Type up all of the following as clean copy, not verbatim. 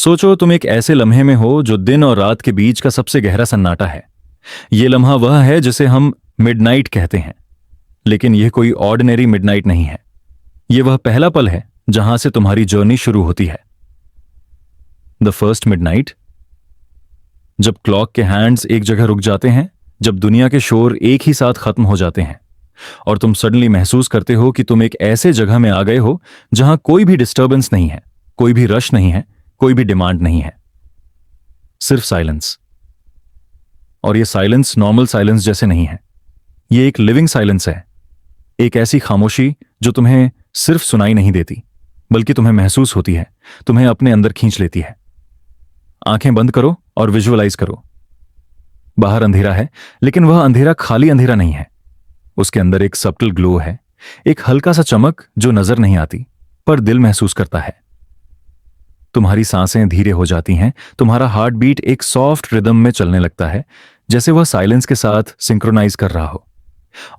सोचो तुम एक ऐसे लम्हे में हो जो दिन और रात के बीच का सबसे गहरा सन्नाटा है। ये लम्हा वह है जिसे हम मिडनाइट कहते हैं। लेकिन यह कोई ऑर्डिनरी मिडनाइट नहीं है। यह वह पहला पल है जहां से तुम्हारी जर्नी शुरू होती है। द फर्स्ट मिडनाइट, जब क्लॉक के हैंड्स एक जगह रुक जाते हैं, जब दुनिया के शोर एक ही साथ खत्म हो जाते हैं और तुम सडनली महसूस करते हो कि तुम एक ऐसे जगह में आ गए हो जहां कोई भी डिस्टर्बेंस नहीं है, कोई भी रश नहीं है, कोई भी डिमांड नहीं है, सिर्फ साइलेंस। और यह साइलेंस नॉर्मल साइलेंस जैसे नहीं है। यह एक लिविंग साइलेंस है। एक ऐसी खामोशी जो तुम्हें सिर्फ सुनाई नहीं देती, बल्कि तुम्हें महसूस होती है, तुम्हें अपने अंदर खींच लेती है। आंखें बंद करो और विजुअलाइज करो। बाहर अंधेरा है, लेकिन वह अंधेरा खाली अंधेरा नहीं है। उसके अंदर एक सबटल ग्लो है, एक हल्का सा चमक जो नजर नहीं आती पर दिल महसूस करता है। तुम्हारी सांसें धीरे हो जाती हैं, तुम्हारा हार्ट बीट एक सॉफ्ट रिदम में चलने लगता है, जैसे वह साइलेंस के साथ सिंक्रोनाइज कर रहा हो।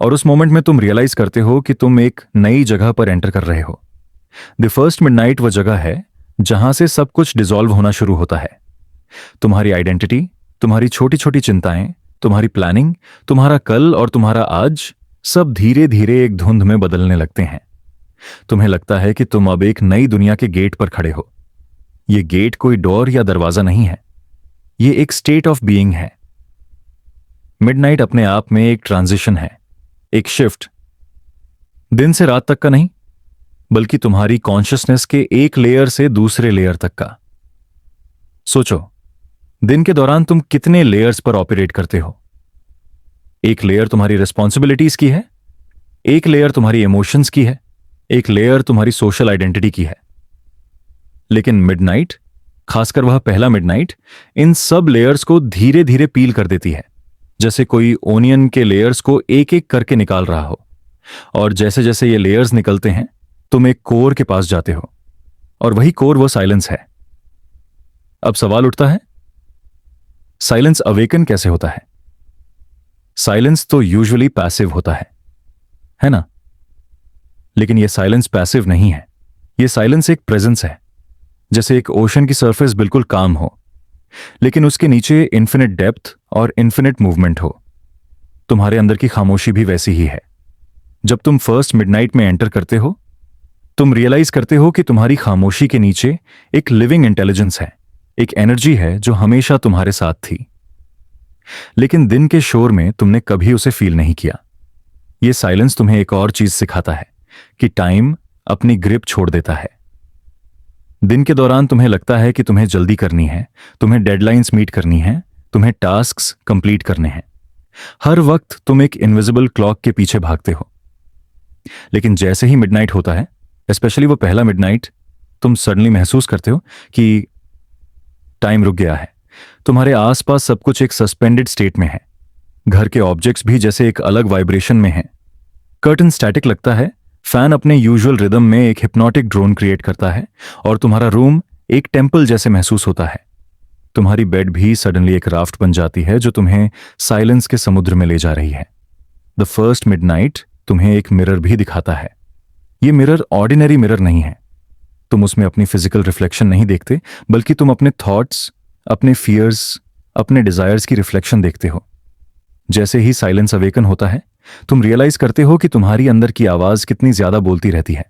और उस मोमेंट में तुम रियलाइज करते हो कि तुम एक नई जगह पर एंटर कर रहे हो। द फर्स्ट मिडनाइट वह जगह है जहां से सब कुछ डिसॉल्व होना शुरू होता है। तुम्हारी आइडेंटिटी, तुम्हारी छोटी छोटी चिंताएं, तुम्हारी प्लानिंग, तुम्हारा कल और तुम्हारा आज, सब धीरे धीरे एक धुंध में बदलने लगते हैं। तुम्हें लगता है कि तुम अब एक नई दुनिया के गेट पर खड़े हो। यह गेट कोई डोर या दरवाजा नहीं है, यह एक स्टेट ऑफ बीइंग है। मिडनाइट अपने आप में एक ट्रांजिशन है, एक शिफ्ट। दिन से रात तक का नहीं, बल्कि तुम्हारी कॉन्शियसनेस के एक लेयर से दूसरे लेयर तक का। सोचो, दिन के दौरान तुम कितने लेयर्स पर ऑपरेट करते हो। एक लेयर तुम्हारी रिस्पॉन्सिबिलिटीज की है, एक लेयर तुम्हारी इमोशंस की है, एक लेयर तुम्हारी सोशल आइडेंटिटी की है। लेकिन मिडनाइट, खासकर वह पहला मिडनाइट, इन सब लेयर्स को धीरे धीरे पील कर देती है, जैसे कोई ओनियन के लेयर्स को एक एक करके निकाल रहा हो। और जैसे जैसे ये लेयर्स निकलते हैं, तुम एक कोर के पास जाते हो, और वही कोर वो साइलेंस है। अब सवाल उठता है, साइलेंस अवेकन कैसे होता है? साइलेंस तो यूजुअली पैसिव होता है ना? लेकिन यह साइलेंस पैसिव नहीं है। यह साइलेंस एक प्रेजेंस है, जैसे एक ओशन की सरफेस बिल्कुल काम हो, लेकिन उसके नीचे इन्फिनिट डेप्थ और इन्फिनिट मूवमेंट हो। तुम्हारे अंदर की खामोशी भी वैसी ही है। जब तुम फर्स्ट मिडनाइट में एंटर करते हो, तुम रियलाइज करते हो कि तुम्हारी खामोशी के नीचे एक लिविंग इंटेलिजेंस है, एक एनर्जी है जो हमेशा तुम्हारे साथ थी। लेकिन दिन के शोर में तुमने कभी उसे फील नहीं किया। यह साइलेंस तुम्हें एक और चीज सिखाता है कि टाइम अपनी ग्रिप छोड़ देता है। दिन के दौरान तुम्हें लगता है कि तुम्हें जल्दी करनी है, तुम्हें डेडलाइंस मीट करनी है, तुम्हें टास्क्स कंप्लीट करने हैं। हर वक्त तुम एक इनविजिबल क्लॉक के पीछे भागते हो। लेकिन जैसे ही मिडनाइट होता है, स्पेशली वो पहला मिडनाइट, तुम सडनली महसूस करते हो कि टाइम रुक गया है। तुम्हारे आसपास सब कुछ एक सस्पेंडेड स्टेट में है। घर के ऑब्जेक्ट्स भी जैसे एक अलग वाइब्रेशन में हैं। कर्टन स्टैटिक लगता है, फैन अपने यूजुअल रिदम में एक हिप्नोटिक ड्रोन क्रिएट करता है, और तुम्हारा रूम एक टेंपल जैसे महसूस होता है। तुम्हारी बेड भी सडनली एक राफ्ट बन जाती है जो तुम्हें साइलेंस के समुद्र में ले जा रही है। द फर्स्ट मिडनाइट तुम्हें एक मिरर भी दिखाता है। यह मिरर ऑर्डिनरी मिरर नहीं है। तुम उसमें अपनी फिजिकल रिफ्लेक्शन नहीं देखते, बल्कि तुम अपने थॉट्स, अपने फियर्स, अपने डिजायर्स की रिफ्लेक्शन देखते हो। जैसे ही साइलेंस अवेकन होता है, तुम रियलाइज करते हो कि तुम्हारी अंदर की आवाज कितनी ज्यादा बोलती रहती है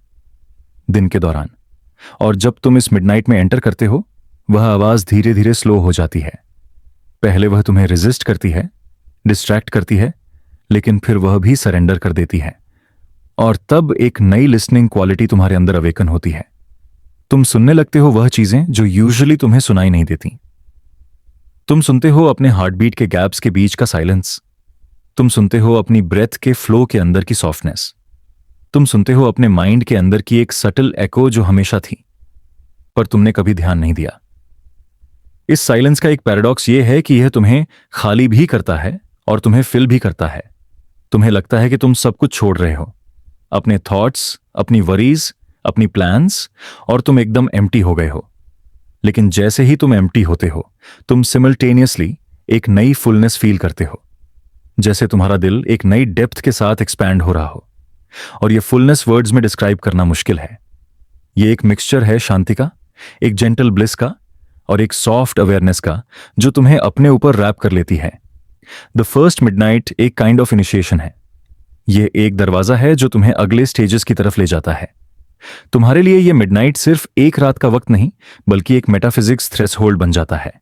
दिन के दौरान। और जब तुम इस मिडनाइट में एंटर करते हो, वह आवाज धीरे धीरे स्लो हो जाती है। पहले वह तुम्हें रेजिस्ट करती है, डिस्ट्रैक्ट करती है, लेकिन फिर वह भी सरेंडर कर देती है। और तब एक नई लिसनिंग क्वालिटी तुम्हारे अंदर अवेकन होती है। तुम सुनने लगते हो वह चीजें जो यूजुअली तुम्हें सुनाई नहीं देती। तुम सुनते हो अपने हार्ट बीट के गैप्स के बीच का साइलेंस। तुम सुनते हो अपनी ब्रेथ के फ्लो के अंदर की सॉफ्टनेस। तुम सुनते हो अपने माइंड के अंदर की एक सटल एको जो हमेशा थी, पर तुमने कभी ध्यान नहीं दिया। इस साइलेंस का एक पैराडॉक्स यह है कि यह तुम्हें खाली भी करता है और तुम्हें फिल भी करता है। तुम्हें लगता है कि तुम सब कुछ छोड़ रहे हो, अपने थॉट्स, अपनी वरीज, अपनी प्लान्स, और तुम एकदम एम्प्टी हो गए हो। लेकिन जैसे ही तुम एम्प्टी होते हो, तुम सिमल्टेनियसली एक नई फुलनेस फील करते हो, जैसे तुम्हारा दिल एक नई डेप्थ के साथ एक्सपैंड हो रहा हो। और यह फुलनेस वर्ड्स में डिस्क्राइब करना मुश्किल है। यह एक मिक्सचर है शांति का, एक जेंटल ब्लिस का, और एक सॉफ्ट अवेयरनेस का जो तुम्हें अपने ऊपर रैप कर लेती है। द फर्स्ट मिडनाइट एक काइंड ऑफ इनिशिएशन है। यह एक दरवाजा है जो तुम्हें अगले स्टेजेस की तरफ ले जाता है। तुम्हारे लिए यह मिडनाइट सिर्फ एक रात का वक्त नहीं, बल्कि एक मेटाफिजिक्स थ्रेशोल्ड बन जाता है।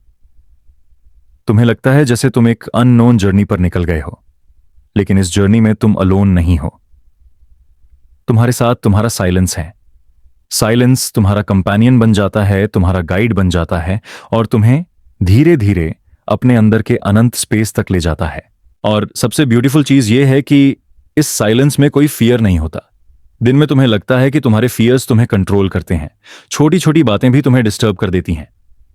तुम्हें लगता है जैसे तुम एक अननोन जर्नी पर निकल गए हो, लेकिन इस जर्नी में तुम अलोन नहीं हो। तुम्हारे साथ तुम्हारा साइलेंस है। साइलेंस तुम्हारा कंपेनियन बन जाता है, तुम्हारा गाइड बन जाता है और तुम्हें धीरे धीरे अपने अंदर के अनंत स्पेस तक ले जाता है। और सबसे ब्यूटीफुल चीज यह है कि इस साइलेंस में कोई फियर नहीं होता। दिन में तुम्हें लगता है कि तुम्हारे फियर्स तुम्हें कंट्रोल करते हैं, छोटी छोटी बातें भी तुम्हें डिस्टर्ब कर देती हैं।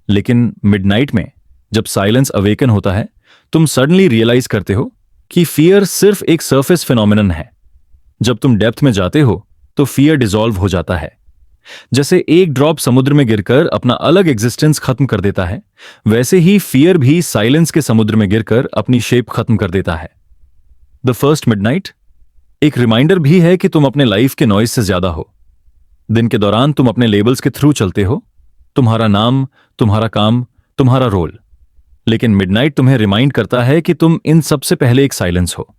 लेकिन मिडनाइट में जब साइलेंस अवेकन होता है, तुम सडनली रियलाइज करते हो कि फियर सिर्फ एक सरफेस फिनोमिनन है। जब तुम डेप्थ में जाते हो तो फियर डिसॉल्व हो जाता है। जैसे एक ड्रॉप समुद्र में गिरकर अपना अलग एग्जिस्टेंस खत्म कर देता है, वैसे ही फियर भी साइलेंस के समुद्र में गिरकर अपनी शेप खत्म कर देता है। द फर्स्ट मिडनाइट एक रिमाइंडर भी है कि तुम अपने लाइफ के नॉइज से ज्यादा हो। दिन के दौरान तुम अपने लेबल्स के थ्रू चलते हो, तुम्हारा नाम, तुम्हारा काम, तुम्हारा रोल। लेकिन मिडनाइट तुम्हें रिमाइंड करता है कि तुम इन सबसे पहले एक साइलेंस हो।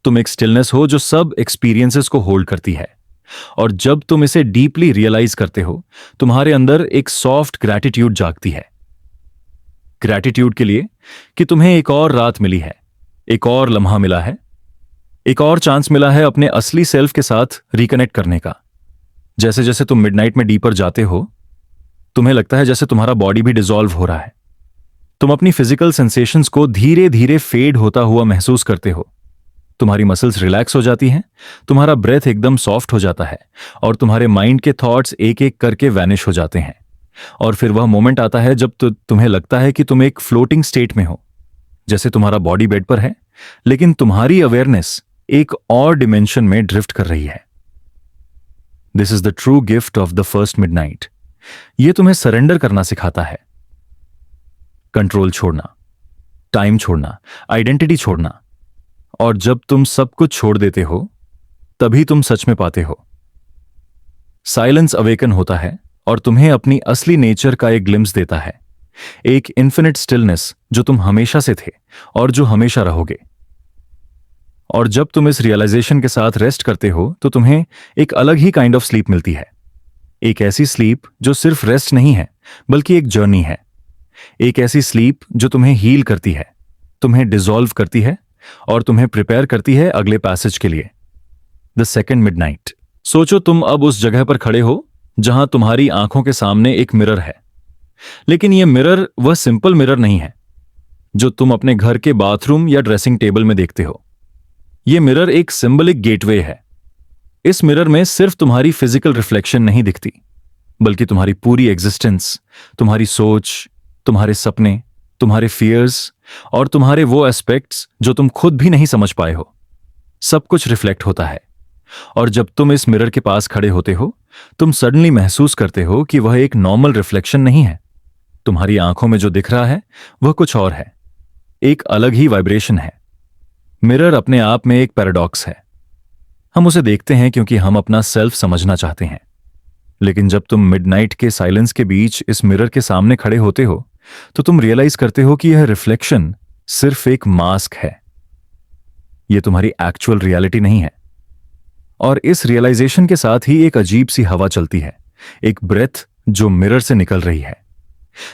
तुम एक स्टिलनेस हो जो सब एक्सपीरियंसेस को होल्ड करती है। और जब तुम इसे डीपली रियलाइज करते हो, तुम्हारे अंदर एक सॉफ्ट ग्रैटिट्यूड जागती है। ग्रैटिट्यूड के लिए कि तुम्हें एक और रात मिली है, एक और लम्हा मिला है, एक और चांस मिला है अपने असली सेल्फ के साथ रिकनेक्ट करने का। जैसे जैसे तुम मिडनाइट में डीपर जाते हो, तुम्हें लगता है जैसे तुम्हारा बॉडी भी डिसॉल्व हो रहा है। तुम अपनी फिजिकल सेंसेशंस को धीरे धीरे फेड होता हुआ महसूस करते हो। तुम्हारी मसल्स रिलैक्स हो जाती हैं, तुम्हारा ब्रेथ एकदम सॉफ्ट हो जाता है और तुम्हारे माइंड के थॉट्स एक एक करके वैनिश हो जाते हैं। और फिर वह मोमेंट आता है जब तुम्हें लगता है कि तुम एक फ्लोटिंग स्टेट में हो, जैसे तुम्हारा बॉडी बेड पर है, लेकिन तुम्हारी अवेयरनेस एक और डिमेंशन में ड्रिफ्ट कर रही है। This is the true gift of the first midnight. यह तुम्हें सरेंडर करना सिखाता है। कंट्रोल छोड़ना, टाइम छोड़ना, आइडेंटिटी छोड़ना। और जब तुम सब कुछ छोड़ देते हो, तभी तुम सच में पाते हो। साइलेंस अवेकन होता है और तुम्हें अपनी असली नेचर का एक ग्लिम्स देता है, एक इन्फिनिट स्टिलनेस जो तुम हमेशा से थे और जो हमेशा रहोगे। और जब तुम इस रियलाइजेशन के साथ रेस्ट करते हो, तो तुम्हें एक अलग ही काइंड ऑफ स्लीप मिलती है। एक ऐसी स्लीप जो सिर्फ रेस्ट नहीं है, बल्कि एक जर्नी है। एक ऐसी स्लीप जो तुम्हें हील करती है, तुम्हें डिसॉल्व करती है और तुम्हें प्रिपेयर करती है अगले पैसेज के लिए। The second midnight. सोचो तुम अब उस जगह पर खड़े हो जहां तुम्हारी आंखों के सामने एक मिरर है। लेकिन यह मिरर वह सिंपल मिरर नहीं है जो तुम अपने घर के बाथरूम या ड्रेसिंग टेबल में देखते हो। यह मिरर एक सिंबलिक गेटवे है। इस मिरर में सिर्फ तुम्हारी फिजिकल रिफ्लेक्शन नहीं दिखती, बल्कि तुम्हारी पूरी एग्जिस्टेंस, तुम्हारी सोच, तुम्हारे सपने, तुम्हारे फियर्स और तुम्हारे वो एस्पेक्ट्स जो तुम खुद भी नहीं समझ पाए हो, सब कुछ रिफ्लेक्ट होता है। और जब तुम इस मिरर के पास खड़े होते हो, तुम सडनली महसूस करते हो कि वह एक नॉर्मल रिफ्लेक्शन नहीं है। तुम्हारी आंखों में जो दिख रहा है वह कुछ और है, एक अलग ही वाइब्रेशन है। मिरर अपने आप में एक पैराडॉक्स है। हम उसे देखते हैं क्योंकि हम अपना सेल्फ समझना चाहते हैं। लेकिन जब तुम मिडनाइट के साइलेंस के बीच इस मिरर के सामने खड़े होते हो, तो तुम रियलाइज करते हो कि यह रिफ्लेक्शन सिर्फ एक मास्क है। यह तुम्हारी एक्चुअल रियलिटी नहीं है। और इस रियलाइजेशन के साथ ही एक अजीब सी हवा चलती है, एक ब्रेथ जो मिरर से निकल रही है।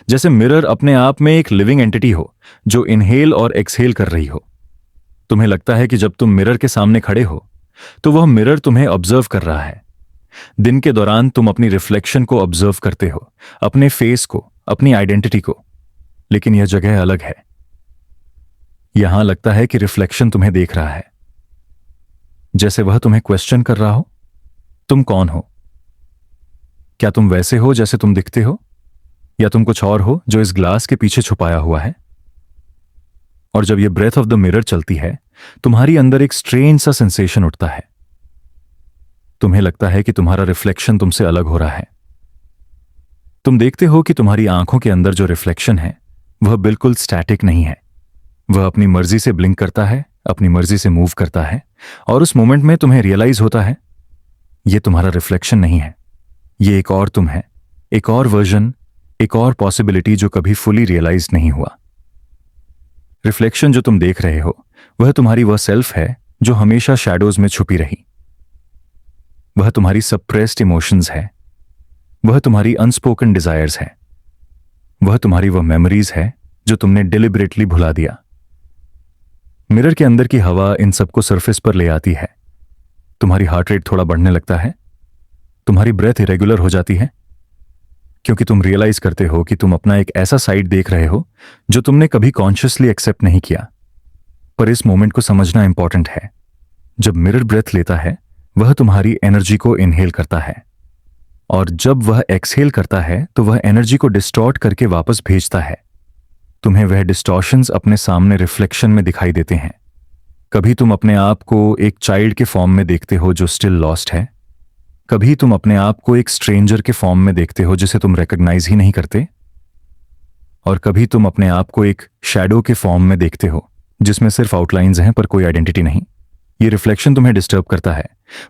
जैसे मिरर अपने आप में एक लिविंग एंटिटी हो जो इनहेल और एक्सहेल कर रही हो। तुम्हें लगता है कि जब तुम मिरर के सामने खड़े हो, तो वह मिरर तुम्हें ऑब्जर्व कर रहा है। दिन के दौरान तुम अपनी रिफ्लेक्शन को ऑब्जर्व करते हो, अपने फेस को, अपनी आइडेंटिटी को। लेकिन यह जगह अलग है। यहां लगता है कि रिफ्लेक्शन तुम्हें देख रहा है, जैसे वह तुम्हें क्वेश्चन कर रहा हो, तुम कौन हो? क्या तुम वैसे हो जैसे तुम दिखते हो, या तुम कुछ और हो जो इस ग्लास के पीछे छुपाया हुआ है? और जब यह ब्रेथ ऑफ द मिरर चलती है, तुम्हारी अंदर एक स्ट्रेंज सा सेंसेशन उठता है। तुम्हें लगता है कि तुम्हारा रिफ्लेक्शन तुमसे अलग हो रहा है। तुम देखते हो कि तुम्हारी आंखों के अंदर जो रिफ्लेक्शन है वह बिल्कुल स्टैटिक नहीं है। वह अपनी मर्जी से ब्लिंक करता है, अपनी मर्जी से मूव करता है। और उस मोमेंट में तुम्हें रियलाइज होता है यह तुम्हारा रिफ्लेक्शन नहीं है, यह एक और तुम है, एक और वर्जन, एक और पॉसिबिलिटी जो कभी फुली रियलाइज नहीं हुआ। रिफ्लेक्शन जो तुम देख रहे हो वह तुम्हारी वह सेल्फ है जो हमेशा शैडोज में छुपी रही। वह तुम्हारी सप्रेस्ड इमोशंस है, वह तुम्हारी अनस्पोकन डिजायर्स है, वह तुम्हारी वह मेमोरीज है जो तुमने डिलिबरेटली भुला दिया। मिरर के अंदर की हवा इन सबको सरफेस पर ले आती है। तुम्हारी हार्ट रेट थोड़ा बढ़ने लगता है, तुम्हारी ब्रेथ इरेगुलर हो जाती है, क्योंकि तुम रियलाइज करते हो कि तुम अपना एक ऐसा साइड देख रहे हो जो तुमने कभी कॉन्शियसली एक्सेप्ट नहीं किया। पर इस मोमेंट को समझना इंपॉर्टेंट है। जब मिरर ब्रेथ लेता है वह तुम्हारी एनर्जी को इनहेल करता है, और जब वह एक्सहेल करता है तो वह एनर्जी को डिस्टॉर्ट करके वापस भेजता है। तुम्हें वह डिस्टॉर्शंस अपने सामने रिफ्लेक्शन में दिखाई देते हैं। कभी तुम अपने आप को एक चाइल्ड के फॉर्म में देखते हो जो स्टिल लॉस्ट है, कभी तुम अपने आप को एक स्ट्रेंजर के फॉर्म में देखते हो जिसे तुम रिकॉग्नाइज ही नहीं करते, और कभी तुम अपने आप को एक शैडो के फॉर्म में देखते हो जिसमें सिर्फ आउटलाइंस हैं पर कोई आइडेंटिटी नहीं। ये रिफ्लेक्शन तुम्हें डिस्टर्ब करता है,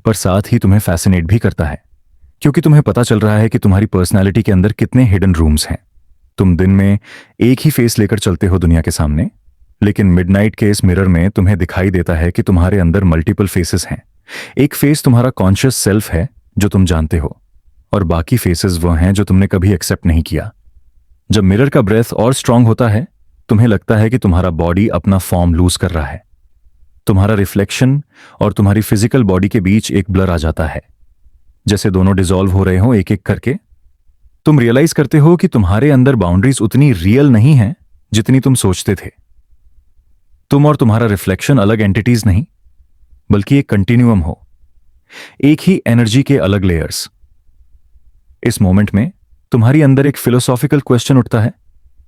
पर साथ ही तुम्हें फैसिनेट भी करता है, क्योंकि तुम्हें पता चल रहा है कि तुम्हारी पर्सनैलिटी के अंदर कितने हिडन रूम्स हैं। तुम दिन में एक ही फेस लेकर चलते हो दुनिया के सामने, लेकिन मिडनाइट के इस मिरर में तुम्हें दिखाई देता है कि तुम्हारे अंदर मल्टीपल फेसेस हैं। एक फेस तुम्हारा कॉन्शियस सेल्फ है जो तुम जानते हो, और बाकी फेसेस वो हैं जो तुमने कभी एक्सेप्ट नहीं किया। जब मिरर का ब्रेथ और स्ट्रांग होता है, तुम्हें लगता है कि तुम्हारा बॉडी अपना फॉर्म लूज कर रहा है। तुम्हारा रिफ्लेक्शन और तुम्हारी फिजिकल बॉडी के बीच एक ब्लर आ जाता है, जैसे दोनों डिसॉल्व हो रहे हो एक एक करके। तुम रियलाइज करते हो कि तुम्हारे अंदर बाउंड्रीज उतनी रियल नहीं है जितनी तुम सोचते थे। तुम और तुम्हारा रिफ्लेक्शन अलग एंटिटीज नहीं, बल्कि एक कंटिन्यूअम हो, एक ही एनर्जी के अलग लेयर्स। इस मोमेंट में तुम्हारी अंदर एक फिलोसॉफिकल क्वेश्चन उठता है,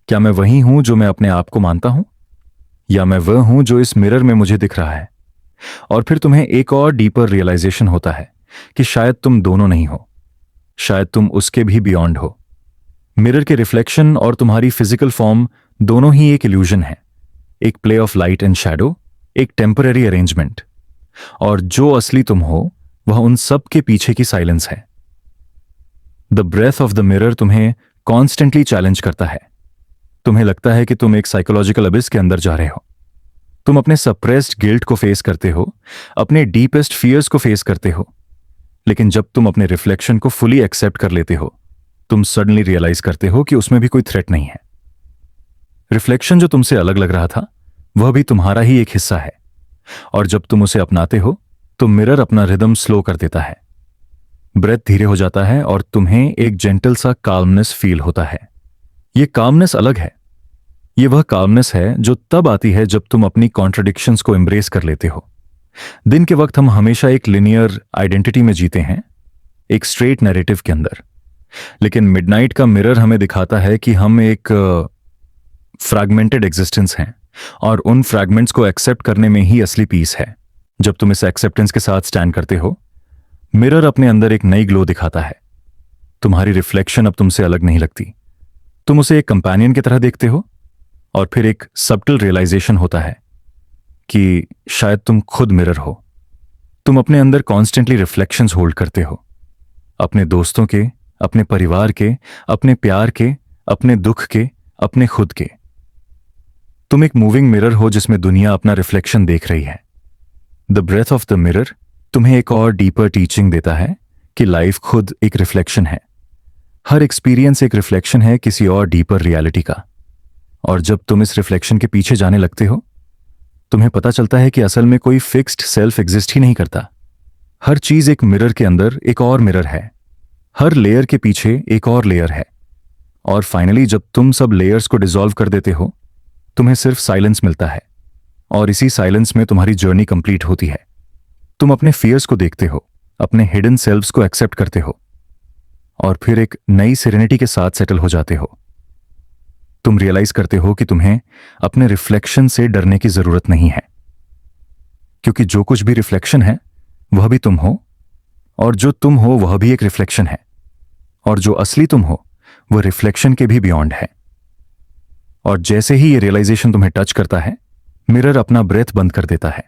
क्या मैं वही हूं जो मैं अपने आप को मानता हूं, या मैं वह हूं जो इस मिरर में मुझे दिख रहा है? और फिर तुम्हें एक और डीपर रियलाइजेशन होता है कि शायद तुम दोनों नहीं हो, शायद तुम उसके भी बियॉन्ड हो। मिरर के रिफ्लेक्शन और तुम्हारी फिजिकल फॉर्म दोनों ही एक इल्यूजन है, एक play of light and shadow, एक टेम्पररी अरेंजमेंट। और जो असली तुम हो वह उन सब के पीछे की साइलेंस है। The breath of the mirror तुम्हें कॉन्स्टेंटली चैलेंज करता है। तुम्हें लगता है कि तुम एक साइकोलॉजिकल अबिस के अंदर जा रहे हो। तुम अपने सप्रेस्ड गिल्ट को फेस करते हो, अपने डीपेस्ट फियर्स को फेस करते हो, लेकिन जब तुम अपने रिफ्लेक्शन को फुली एक्सेप्ट कर लेते हो, तुम सडनली रियलाइज करते हो कि उसमें भी कोई थ्रेट नहीं है। रिफ्लेक्शन जो तुमसे अलग लग रहा था वह भी तुम्हारा ही एक हिस्सा है, और जब तुम उसे अपनाते हो तो मिरर अपना रिदम स्लो कर देता है। ब्रेथ धीरे हो जाता है और तुम्हें एक जेंटल सा काल्मनेस फील होता है। यह काल्मनेस अलग है। यह वह काल्मनेस है जो तब आती है जब तुम अपनी कॉन्ट्रडिक्शंस को एम्ब्रेस कर लेते हो। दिन के वक्त हम हमेशा एक लिनियर आइडेंटिटी में जीते हैं, एक स्ट्रेट नैरेटिव के अंदर, लेकिन मिडनाइट का मिरर हमें दिखाता है कि हम एक फ्रैगमेंटेड एग्जिस्टेंस हैं, और उन फ्रैगमेंट्स को एक्सेप्ट करने में ही असली पीस है। जब तुम इस एक्सेप्टेंस के साथ स्टैंड करते हो, मिरर अपने अंदर एक नई ग्लो दिखाता है। तुम्हारी रिफ्लेक्शन अब तुमसे अलग नहीं लगती। तुम उसे एक कंपेनियन की तरह देखते हो, और फिर एक सबटल रियलाइजेशन होता है कि शायद तुम खुद मिरर हो। तुम अपने अंदर कॉन्स्टेंटली रिफ्लेक्शंस होल्ड करते हो, अपने दोस्तों के, अपने परिवार के, अपने प्यार के, अपने दुख के, अपने खुद के। तुम एक मूविंग मिरर हो जिसमें दुनिया अपना रिफ्लेक्शन देख रही है। The breath of the mirror तुम्हें एक और डीपर टीचिंग देता है कि लाइफ खुद एक रिफ्लेक्शन है। हर एक्सपीरियंस एक रिफ्लेक्शन है किसी और डीपर रियलिटी का। और जब तुम इस रिफ्लेक्शन के पीछे जाने लगते हो, तुम्हें पता चलता है कि असल में कोई फिक्स्ड सेल्फ एग्जिस्ट ही नहीं करता। हर चीज एक मिरर के अंदर एक और मिरर है, हर लेयर के पीछे एक और लेयर है, और फाइनली जब तुम सब लेयर्स को डिसॉल्व कर देते हो, तुम्हें सिर्फ साइलेंस मिलता है, और इसी साइलेंस में तुम्हारी जर्नी कंप्लीट होती है। तुम अपने फियर्स को देखते हो, अपने हिडन सेल्व्स को एक्सेप्ट करते हो, और फिर एक नई सेरेनिटी के साथ सेटल हो जाते हो। तुम रियलाइज करते हो कि तुम्हें अपने रिफ्लेक्शन से डरने की जरूरत नहीं है, क्योंकि जो कुछ भी रिफ्लेक्शन है वह भी तुम हो, और जो तुम हो वह भी एक रिफ्लेक्शन है, और जो असली तुम हो वह रिफ्लेक्शन के भी बियॉन्ड है। और जैसे ही ये रियलाइजेशन तुम्हें टच करता है, मिरर अपना ब्रेथ बंद कर देता है।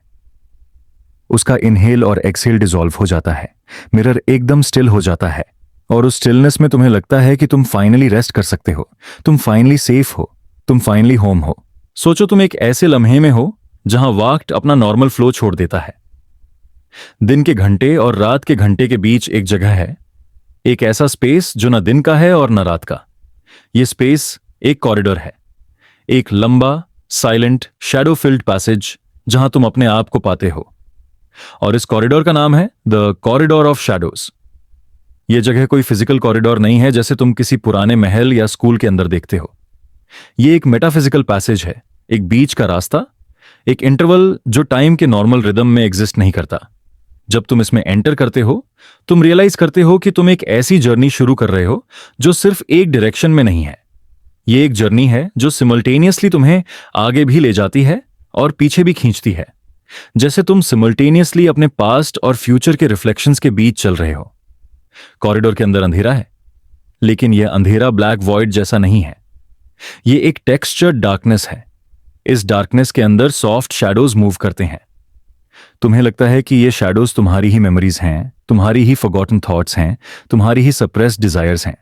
उसका इनहेल और एक्सहेल डिसॉल्व हो जाता है। मिरर एकदम स्टिल हो जाता है, और उस स्टिलनेस में तुम्हें लगता है कि तुम फाइनली रेस्ट कर सकते हो, तुम फाइनली सेफ हो, तुम फाइनली होम हो। सोचो तुम एक ऐसे लम्हे में हो जहां वक्त अपना नॉर्मल फ्लो छोड़ देता है। दिन के घंटे और रात के घंटे के बीच एक जगह है, एक ऐसा स्पेस जो ना दिन का है और ना रात का। यह स्पेस एक कॉरिडोर है, एक लंबा साइलेंट शैडो फिल्ड पैसेज जहां तुम अपने आप को पाते हो। और इस कॉरिडोर का नाम है द कॉरिडोर ऑफ शैडोज। यह जगह कोई फिजिकल कॉरिडोर नहीं है जैसे तुम किसी पुराने महल या स्कूल के अंदर देखते हो। यह एक मेटाफिजिकल पैसेज है, एक बीच का रास्ता, एक इंटरवल जो टाइम के नॉर्मल रिदम में एग्जिस्ट नहीं करता। जब तुम इसमें एंटर करते हो, तुम रियलाइज करते हो कि तुम एक ऐसी जर्नी शुरू कर रहे हो जो सिर्फ एक डायरेक्शन में नहीं है। यह एक जर्नी है जो सिमल्टेनियसली तुम्हें आगे भी ले जाती है और पीछे भी खींचती है, जैसे तुम सिमल्टेनियसली अपने पास्ट और फ्यूचर के रिफ्लेक्शंस के बीच चल रहे हो। कॉरिडोर के अंदर अंधेरा है, लेकिन यह अंधेरा ब्लैक वॉइड जैसा नहीं है। यह एक टेक्सचर्ड डार्कनेस है। इस डार्कनेस के अंदर सॉफ्ट शैडोज मूव करते हैं। तुम्हें लगता है कि ये शैडोज तुम्हारी ही मेमोरीज हैं, तुम्हारी ही फॉरगॉटन थॉट्स हैं, तुम्हारी ही सप्रेस्ड डिजायर्स हैं।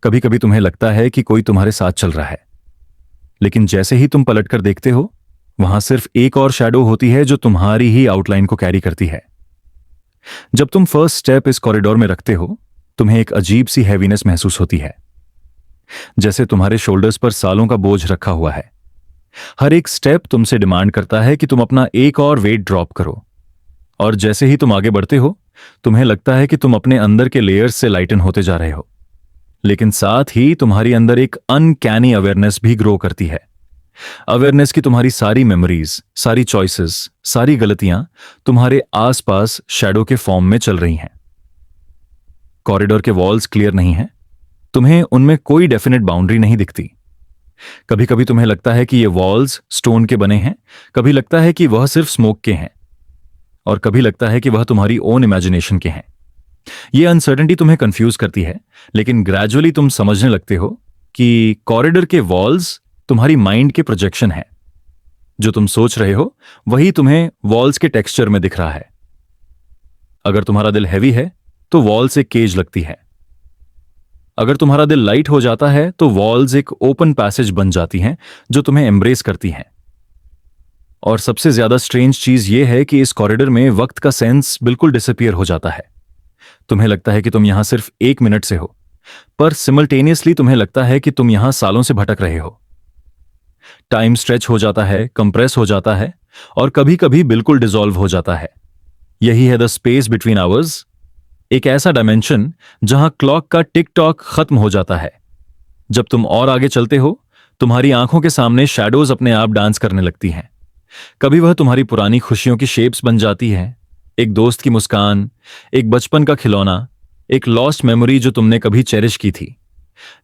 कभी कभी तुम्हें लगता है कि कोई तुम्हारे साथ चल रहा है, लेकिन जैसे ही तुम पलटकर देखते हो, वहां सिर्फ एक और शैडो होती है जो तुम्हारी ही आउटलाइन को कैरी करती है। जब तुम फर्स्ट स्टेप इस कॉरिडोर में रखते हो, तुम्हें एक अजीब सी हैवीनेस महसूस होती है, जैसे तुम्हारे शोल्डर्स पर सालों का बोझ रखा हुआ है। हर एक स्टेप तुमसे डिमांड करता है कि तुम अपना एक और वेट ड्रॉप करो। और जैसे ही तुम आगे बढ़ते हो, तुम्हें लगता है कि तुम अपने अंदर के लेयर्स से लाइटन होते जा रहे हो, लेकिन साथ ही तुम्हारी अंदर एक अनकैनी अवेयरनेस भी ग्रो करती है। अवेयरनेस की तुम्हारी सारी मेमोरीज, सारी चॉइसेस, सारी गलतियां तुम्हारे आसपास शैडो के फॉर्म में चल रही हैं। कॉरिडोर के वॉल्स क्लियर नहीं हैं, तुम्हें उनमें कोई डेफिनेट बाउंड्री नहीं दिखती। कभी कभी तुम्हें लगता है कि ये वॉल्स स्टोन के बने हैं, कभी लगता है कि वह सिर्फ स्मोक के हैं, और कभी लगता है कि वह तुम्हारी ओन इमेजिनेशन के हैं। यह अनसर्टेनिटी तुम्हें कंफ्यूज करती है, लेकिन ग्रेजुअली तुम समझने लगते हो कि कॉरिडोर के वॉल्स तुम्हारी माइंड के प्रोजेक्शन है। जो तुम सोच रहे हो वही तुम्हें वॉल्स के टेक्सचर में दिख रहा है। अगर तुम्हारा दिल हैवी है तो वॉल्स एक केज लगती है। अगर तुम्हारा दिल लाइट हो जाता है तो वॉल्स एक ओपन पैसेज बन जाती हैं जो तुम्हें एम्ब्रेस करती हैं। और सबसे ज्यादा स्ट्रेंज चीज यह है कि इस कॉरिडोर में वक्त का सेंस बिल्कुल डिसअपीयर हो जाता है। तुम्हें लगता है कि तुम यहां सिर्फ 1 मिनट से हो, पर सिमल्टेनियसली तुम्हें लगता है कि तुम यहां सालों से भटक रहे हो। टाइम स्ट्रेच हो जाता है, कंप्रेस हो जाता है, और कभी कभी बिल्कुल डिसॉल्व हो जाता है। यही है द स्पेस बिटवीन आवर्स, एक ऐसा डायमेंशन जहां क्लॉक का टिक टॉक खत्म हो जाता है। जब तुम और आगे चलते हो, तुम्हारी आंखों के सामने शैडोज अपने आप डांस करने लगती हैं। कभी वह तुम्हारी पुरानी खुशियों की शेप्स बन जाती है, एक दोस्त की मुस्कान, एक बचपन का खिलौना, एक लॉस्ट मेमोरी जो तुमने कभी चेरिश की थी।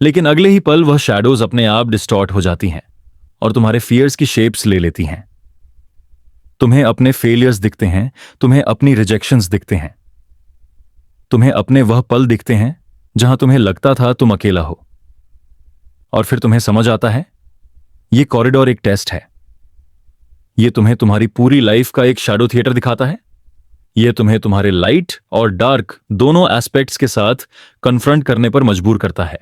लेकिन अगले ही पल वह शैडोज अपने आप डिस्टॉर्ट हो जाती हैं और तुम्हारे फियर्स की शेप्स ले लेती हैं। तुम्हें अपने फेलियर्स दिखते हैं, तुम्हें अपनी रिजेक्शंस दिखते हैं, तुम्हें अपने वह पल दिखते हैं जहां तुम्हें लगता था तुम अकेला हो। और फिर तुम्हें समझ आता है, यह कॉरिडोर एक टेस्ट है। यह तुम्हें तुम्हारी पूरी लाइफ का एक शैडो थिएटर दिखाता है। यह तुम्हें तुम्हारे लाइट और डार्क दोनों एस्पेक्ट्स के साथ कन्फ्रंट करने पर मजबूर करता है।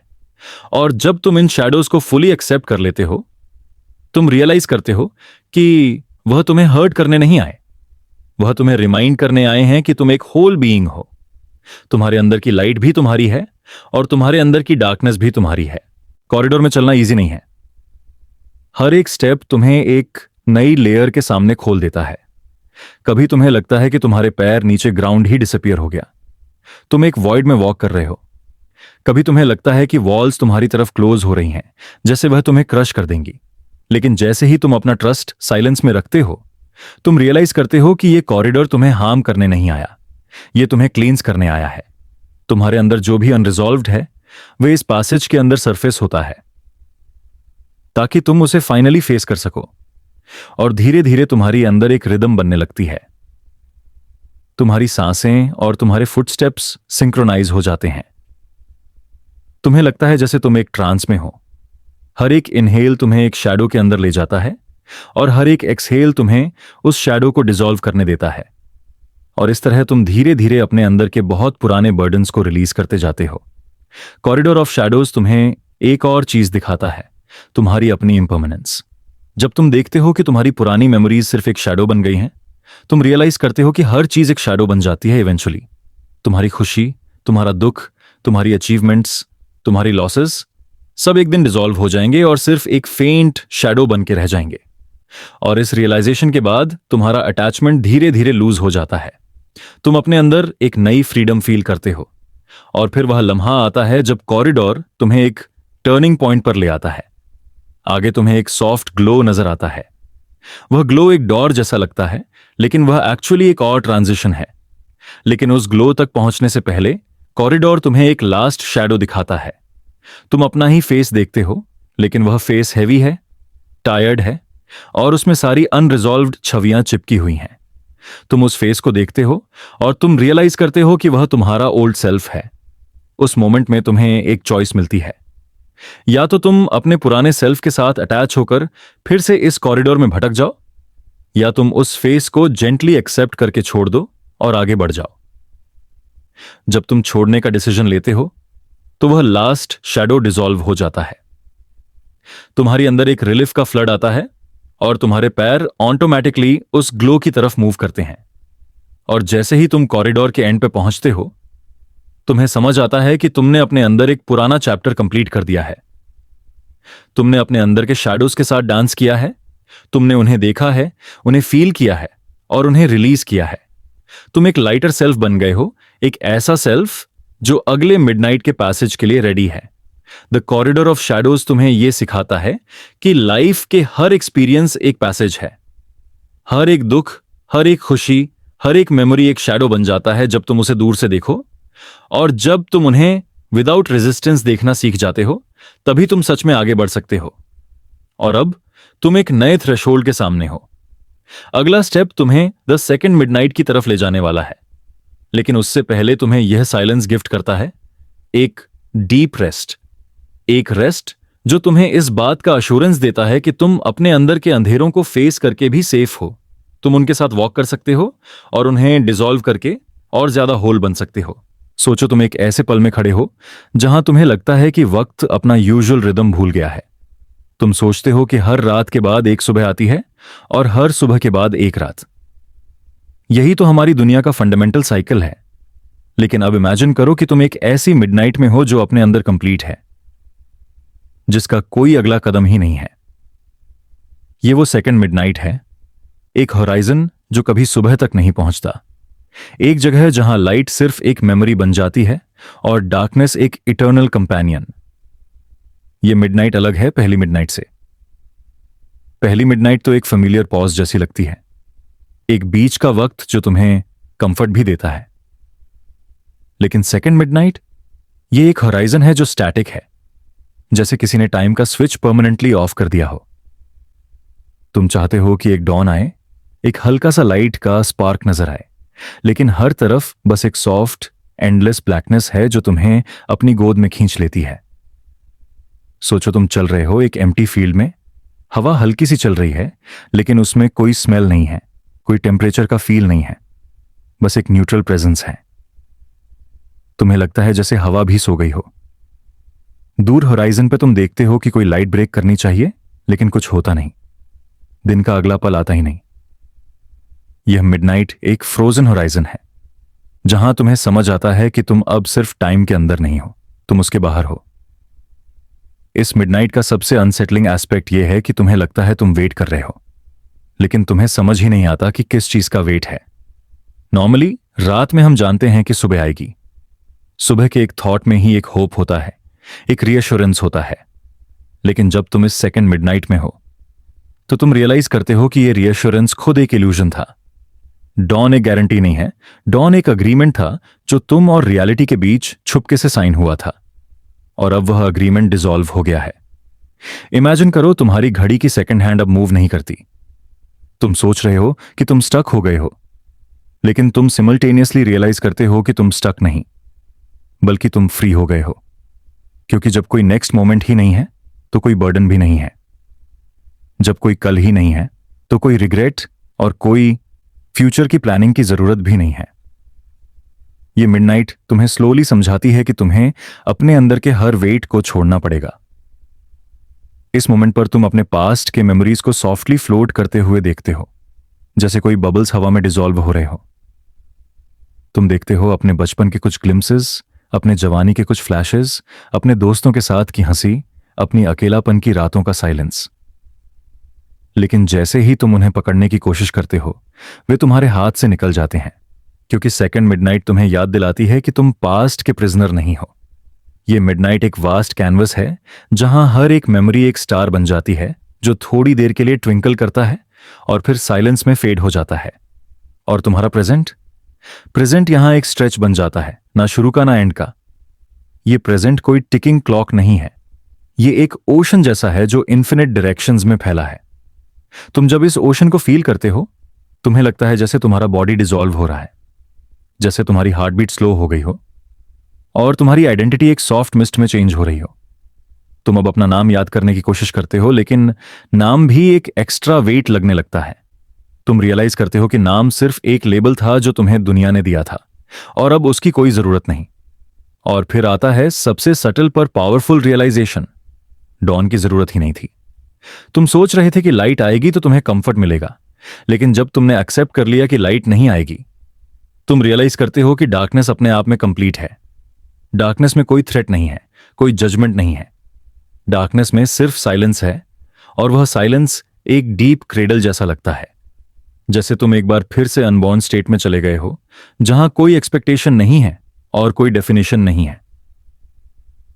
और जब तुम इन शैडोज को फुली एक्सेप्ट कर लेते हो, तुम रियलाइज करते हो कि वह तुम्हें हर्ट करने नहीं आए, वह तुम्हें रिमाइंड करने आए हैं कि तुम एक होल बीइंग हो। तुम्हारे अंदर की लाइट भी तुम्हारी है और तुम्हारे अंदर की डार्कनेस भी तुम्हारी है। कॉरिडोर में चलना इजी नहीं है। हर एक स्टेप तुम्हें एक नई लेयर के सामने खोल देता है। कभी तुम्हें लगता है कि तुम्हारे पैर नीचे ग्राउंड ही डिसअपीयर हो गया, तुम एक वॉइड में वॉक कर रहे हो। कभी तुम्हें लगता है कि वॉल्स तुम्हारी तरफ क्लोज हो रही हैं, जैसे वह तुम्हें क्रश कर देंगी। लेकिन जैसे ही तुम अपना ट्रस्ट साइलेंस में रखते हो, तुम रियलाइज करते हो कि यह कॉरिडोर तुम्हें हार्म करने नहीं आया, यह तुम्हें क्लींस करने आया है। तुम्हारे अंदर जो भी अनरिजॉल्व्ड है, वह इस पैसेज के अंदर सरफेस होता है, ताकि तुम उसे फाइनली फेस कर सको। और धीरे धीरे तुम्हारी अंदर एक रिदम बनने लगती है। तुम्हारी सांसें और तुम्हारे फुटस्टेप्स सिंक्रोनाइज हो जाते हैं। तुम्हें लगता है जैसे तुम एक ट्रांस में हो। हर एक इनहेल तुम्हें एक शैडो के अंदर ले जाता है और हर एक एक्सहेल तुम्हें उस शैडो को डिसॉल्व करने देता है। और इस तरह तुम धीरे धीरे अपने अंदर के बहुत पुराने बर्डन्स को रिलीज करते जाते हो। कॉरिडोर ऑफ शैडोज तुम्हें एक और चीज दिखाता है, तुम्हारी अपनी इम्पर्मानेंस। जब तुम देखते हो कि तुम्हारी पुरानी मेमोरीज सिर्फ एक शैडो बन गई हैं, तुम रियलाइज करते हो कि हर चीज एक शैडो बन जाती है इवेंचुअली। तुम्हारी खुशी, तुम्हारा दुख, तुम्हारी अचीवमेंट्स, तुम्हारी लॉसेस सब एक दिन डिसॉल्व हो जाएंगे और सिर्फ एक फेंट शैडो बन के रह जाएंगे। और इस रियलाइजेशन के बाद तुम्हारा अटैचमेंट धीरे धीरे लूज हो जाता है। तुम अपने अंदर एक नई फ्रीडम फील करते हो। और फिर वह लम्हा आता है जब कॉरिडोर तुम्हें एक टर्निंग पॉइंट पर ले आता है। आगे तुम्हें एक सॉफ्ट ग्लो नजर आता है। वह ग्लो एक डोर जैसा लगता है, लेकिन वह एक्चुअली एक और ट्रांजिशन है। लेकिन उस ग्लो तक पहुंचने से पहले कॉरिडोर तुम्हें एक लास्ट शैडो दिखाता है। तुम अपना ही फेस देखते हो, लेकिन वह फेस हैवी है, टायर्ड है और उसमें सारी अनरिजॉल्व्ड छवियां चिपकी हुई हैं। तुम उस फेस को देखते हो और तुम रियलाइज करते हो कि वह तुम्हारा ओल्ड सेल्फ है। उस मोमेंट में तुम्हें एक चॉइस मिलती है। या तो तुम अपने पुराने सेल्फ के साथ अटैच होकर फिर से इस कॉरिडोर में भटक जाओ, या तुम उस फेस को जेंटली एक्सेप्ट करके छोड़ दो और आगे बढ़ जाओ। जब तुम छोड़ने का डिसीजन लेते हो तो वह लास्ट शैडो डिसॉल्व हो जाता है। तुम्हारी अंदर एक रिलीफ का फ्लड आता है और तुम्हारे पैर ऑटोमेटिकली उस ग्लो की तरफ मूव करते हैं। और जैसे ही तुम कॉरिडोर के एंड पे पहुंचते हो, तुम्हें समझ आता है कि तुमने अपने अंदर एक पुराना चैप्टर कंप्लीट कर दिया है। तुमने अपने अंदर के शैडोज के साथ डांस किया है, तुमने उन्हें देखा है, उन्हें फील किया है और उन्हें रिलीज किया है। तुम एक लाइटर सेल्फ बन गए हो, एक ऐसा सेल्फ जो अगले मिडनाइट के पैसेज के लिए रेडी है। द कॉरिडोर ऑफ शैडोज तुम्हें यह सिखाता है कि लाइफ के हर एक्सपीरियंस एक पैसेज है। हर एक दुख, हर एक खुशी, हर एक मेमोरी एक शैडो बन जाता है जब तुम उसे दूर से देखो। और जब तुम उन्हें विदाउट रेजिस्टेंस देखना सीख जाते हो, तभी तुम सच में आगे बढ़ सकते हो। और अब तुम एक नए थ्रेशोल्ड के सामने हो। अगला स्टेप तुम्हें द सेकंड मिडनाइट की तरफ ले जाने वाला है। लेकिन उससे पहले तुम्हें यह साइलेंस गिफ्ट करता है, एक डीप रेस्ट। एक रेस्ट जो तुम्हें इस बात का अश्योरेंस देता है कि तुम अपने अंदर के अंधेरों को फेस करके भी सेफ हो। तुम उनके साथ वॉक कर सकते हो और उन्हें डिसॉल्व करके और ज्यादा होल बन सकते हो। सोचो तुम एक ऐसे पल में खड़े हो जहां तुम्हें लगता है कि वक्त अपना यूजुअल रिदम भूल गया है। तुम सोचते हो कि हर रात के बाद एक सुबह आती है और हर सुबह के बाद एक रात। यही तो हमारी दुनिया का फंडामेंटल साइकिल है। लेकिन अब इमेजिन करो कि तुम एक ऐसी मिडनाइट में हो जो अपने अंदर कंप्लीट है, जिसका कोई अगला कदम ही नहीं है। यह वो सेकंड मिडनाइट है, एक होराइजन जो कभी सुबह तक नहीं पहुंचता, एक जगह जहां लाइट सिर्फ एक मेमोरी बन जाती है और डार्कनेस एक इटर्नल कंपेनियन। यह मिडनाइट अलग है पहली मिडनाइट से। पहली मिडनाइट तो एक फेमिलियर पॉज जैसी लगती है, एक बीच का वक्त जो तुम्हें कंफर्ट भी देता है। लेकिन सेकंड मिडनाइट ये एक होराइजन है जो स्टैटिक है, जैसे किसी ने टाइम का स्विच परमानेंटली ऑफ कर दिया हो। तुम चाहते हो कि एक डॉन आए, एक हल्का सा लाइट का स्पार्क नजर आए, लेकिन हर तरफ बस एक सॉफ्ट एंडलेस ब्लैकनेस है जो तुम्हें अपनी गोद में खींच लेती है। सोचो तुम चल रहे हो एक एम्प्टी फील्ड में, हवा हल्की सी चल रही है, लेकिन उसमें कोई स्मेल नहीं है, कोई टेम्परेचर का फील नहीं है, बस एक न्यूट्रल प्रेजेंस है। तुम्हें लगता है जैसे हवा भी सो गई हो। दूर होराइजन पे तुम देखते हो कि कोई लाइट ब्रेक करनी चाहिए, लेकिन कुछ होता नहीं। दिन का अगला पल आता ही नहीं। यह मिडनाइट एक फ्रोजन होराइजन है, जहां तुम्हें समझ आता है कि तुम अब सिर्फ टाइम के अंदर नहीं हो, तुम उसके बाहर हो। इस मिडनाइट का सबसे अनसेटलिंग एस्पेक्ट यह है कि तुम्हें लगता है तुम वेट कर रहे हो, लेकिन तुम्हें समझ ही नहीं आता कि किस चीज का वेट है। नॉर्मली रात में हम जानते हैं कि सुबह आएगी। सुबह के एक थॉट में ही एक होप होता है, एक रीअश्योरेंस होता है। लेकिन जब तुम इस सेकंड मिडनाइट में हो तो तुम रियलाइज करते हो कि यह रीअश्योरेंस खुद एक इल्यूजन था। डॉन एक गारंटी नहीं है, डॉन एक अग्रीमेंट था जो तुम और रियलिटी के बीच छुपके से साइन हुआ था, और अब वह अग्रीमेंट डिसॉल्व हो गया है। इमेजिन करो तुम्हारी घड़ी की सेकंड हैंड अब मूव नहीं करती। तुम सोच रहे हो कि तुम स्टक हो गए हो, लेकिन तुम सिमल्टेनियसली रियलाइज करते हो कि तुम स्टक नहीं, बल्कि तुम फ्री हो गए हो। क्योंकि जब कोई नेक्स्ट मोमेंट ही नहीं है तो कोई बर्डन भी नहीं है। जब कोई कल ही नहीं है तो कोई रिग्रेट और कोई फ्यूचर की प्लानिंग की जरूरत भी नहीं है। ये मिडनाइट तुम्हें स्लोली समझाती है कि तुम्हें अपने अंदर के हर वेट को छोड़ना पड़ेगा। इस मोमेंट पर तुम अपने पास्ट के मेमोरीज को सॉफ्टली फ्लोट करते हुए देखते हो, जैसे कोई बबल्स हवा में डिसॉल्व हो रहे हो। तुम देखते हो अपने बचपन के कुछ ग्लिम्सेस, अपने जवानी के कुछ फ्लैशेस, अपने दोस्तों के साथ की हंसी, अपनी अकेलापन की रातों का साइलेंस। लेकिन जैसे ही तुम उन्हें पकड़ने की कोशिश करते हो, वे तुम्हारे हाथ से निकल जाते हैं, क्योंकि सेकंड मिडनाइट तुम्हें याद दिलाती है कि तुम पास्ट के प्रिजनर नहीं हो। ये मिडनाइट एक वास्ट कैनवस है, जहां हर एक मेमोरी एक स्टार बन जाती है, जो थोड़ी देर के लिए ट्विंकल करता है और फिर साइलेंस में फेड हो जाता है। और तुम्हारा प्रेजेंट प्रेजेंट यहां एक स्ट्रेच बन जाता है, ना शुरू का ना एंड का। ये प्रेजेंट कोई टिकिंग क्लॉक नहीं है, ये एक ओशन जैसा है जो इन्फिनिट डायरेक्शंस में फैला है। तुम जब इस ओशन को फील करते हो, तुम्हें लगता है जैसे तुम्हारा बॉडी डिसॉल्व हो रहा है, जैसे तुम्हारी हार्ट बीट स्लो हो गई हो और तुम्हारी आइडेंटिटी एक सॉफ्ट मिस्ट में चेंज हो रही हो। तुम अब अपना नाम याद करने की कोशिश करते हो, लेकिन नाम भी एक एक्स्ट्रा वेट लगने लगता है। तुम रियलाइज करते हो कि नाम सिर्फ एक लेबल था जो तुम्हें दुनिया ने दिया था, और अब उसकी कोई जरूरत नहीं। और फिर आता है सबसे सटल पर पावरफुल रियलाइजेशन, डॉन की जरूरत ही नहीं थी। तुम सोच रहे थे कि लाइट आएगी तो तुम्हें कंफर्ट मिलेगा, लेकिन जब तुमने एक्सेप्ट कर लिया कि लाइट नहीं आएगी, तुम रियलाइज करते हो कि डार्कनेस अपने आप में कंप्लीट है। डार्कनेस में कोई थ्रेट नहीं है, कोई जजमेंट नहीं है। डार्कनेस में सिर्फ साइलेंस है, और वह साइलेंस एक डीप क्रेडल जैसा लगता है, जैसे तुम एक बार फिर से अनबॉर्न स्टेट में चले गए हो, जहां कोई एक्सपेक्टेशन नहीं है और कोई डेफिनेशन नहीं है।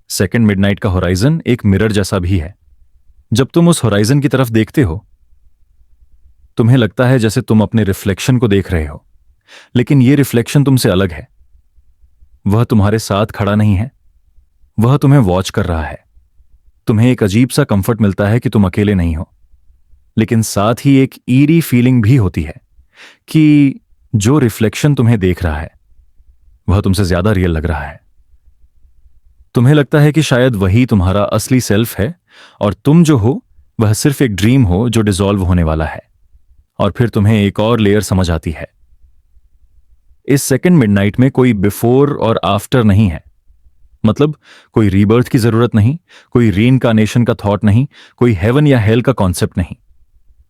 सेकंड मिडनाइट का होराइजन एक मिरर जैसा भी है। जब तुम उस होराइजन की तरफ देखते हो, तुम्हें लगता है जैसे तुम अपने रिफ्लेक्शन को देख रहे हो, लेकिन यह रिफ्लेक्शन तुमसे अलग है। वह तुम्हारे साथ खड़ा नहीं है, वह तुम्हें वॉच कर रहा है। तुम्हें एक अजीब सा कंफर्ट मिलता है कि तुम अकेले नहीं हो, लेकिन साथ ही एक ईरी फीलिंग भी होती है कि जो रिफ्लेक्शन तुम्हें देख रहा है वह तुमसे ज्यादा रियल लग रहा है। तुम्हें लगता है कि शायद वही तुम्हारा असली सेल्फ है, और तुम जो हो वह सिर्फ एक ड्रीम हो जो डिसॉल्व होने वाला है। और फिर तुम्हें एक और लेयर समझ आती है। इस सेकंड मिडनाइट में कोई बिफोर और आफ्टर नहीं है। मतलब कोई रीबर्थ की जरूरत नहीं, कोई रीइंकार्नेशन का थॉट नहीं, कोई हेवन या हेल का कॉन्सेप्ट नहीं।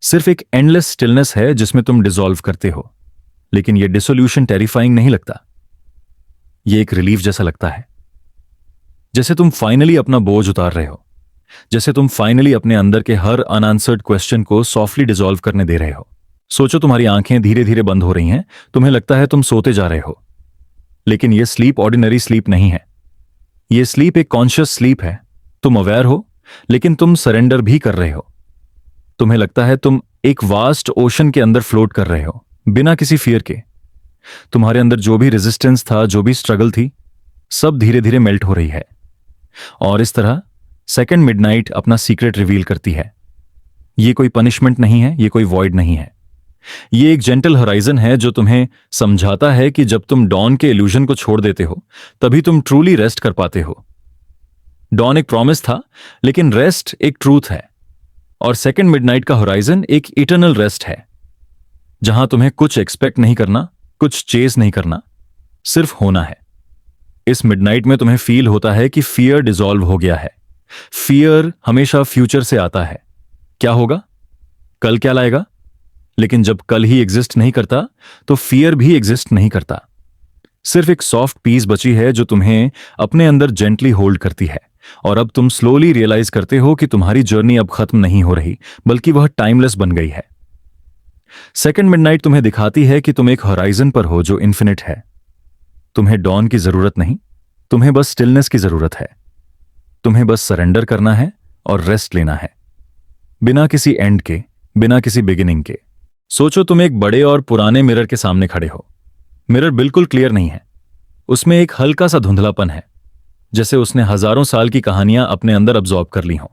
सिर्फ एक एंडलेस स्टिलनेस है जिसमें तुम डिसॉल्व करते हो। लेकिन यह डिसोल्यूशन टेरिफाइंग नहीं लगता, यह एक रिलीफ जैसा लगता है। जैसे तुम फाइनली अपना बोझ उतार रहे हो, जैसे तुम फाइनली अपने अंदर के हर अनआंसर्ड क्वेश्चन को सॉफ्टली डिसॉल्व करने दे रहे हो। सोचो तुम्हारी आंखें धीरे धीरे बंद हो रही हैं, तुम्हें लगता है तुम सोते जा रहे हो, लेकिन यह स्लीप ऑर्डिनरी स्लीप नहीं है। यह स्लीप एक कॉन्शियस स्लीप है। तुम अवेयर हो, लेकिन तुम सरेंडर भी कर रहे हो। तुम्हें लगता है तुम एक वास्ट ओशन के अंदर फ्लोट कर रहे हो, बिना किसी फियर के। तुम्हारे अंदर जो भी रेजिस्टेंस था, जो भी स्ट्रगल थी, सब धीरे धीरे मेल्ट हो रही है। और इस तरह सेकंड मिडनाइट अपना सीक्रेट रिवील करती है। यह कोई पनिशमेंट नहीं है, यह कोई वॉइड नहीं है। यह एक जेंटल होराइजन है जो तुम्हें समझाता है कि जब तुम डॉन के इल्यूजन को छोड़ देते हो, तभी तुम ट्रूली रेस्ट कर पाते हो। डॉन एक प्रॉमिस था, लेकिन रेस्ट एक ट्रूथ है। और सेकंड मिडनाइट का होराइजन एक इटर्नल रेस्ट है, जहां तुम्हें कुछ एक्सपेक्ट नहीं करना, कुछ चेस नहीं करना, सिर्फ होना है। इस मिडनाइट में तुम्हें फील होता है कि फियर डिसॉल्व हो गया है। फियर हमेशा फ्यूचर से आता है, क्या होगा, कल क्या लाएगा। लेकिन जब कल ही एग्जिस्ट नहीं करता, तो फियर भी एग्जिस्ट नहीं करता। सिर्फ एक सॉफ्ट पीस बची है जो तुम्हें अपने अंदर जेंटली होल्ड करती है। और अब तुम स्लोली रियलाइज करते हो कि तुम्हारी जर्नी अब खत्म नहीं हो रही, बल्कि वह टाइमलेस बन गई है। सेकंड मिडनाइट तुम्हें दिखाती है कि तुम एक होराइजन पर हो जो इन्फिनिट है। तुम्हें डॉन की जरूरत नहीं, तुम्हें बस स्टिलनेस की जरूरत है। तुम्हें बस सरेंडर करना है और रेस्ट लेना है, बिना किसी एंड के, बिना किसी बिगिनिंग के। सोचो तुम एक बड़े और पुराने मिरर के सामने खड़े हो। मिरर बिल्कुल क्लियर नहीं है, उसमें एक हल्का सा धुंधलापन है, जैसे उसने हजारों साल की कहानियां अपने अंदर अब्सॉर्ब कर ली हों।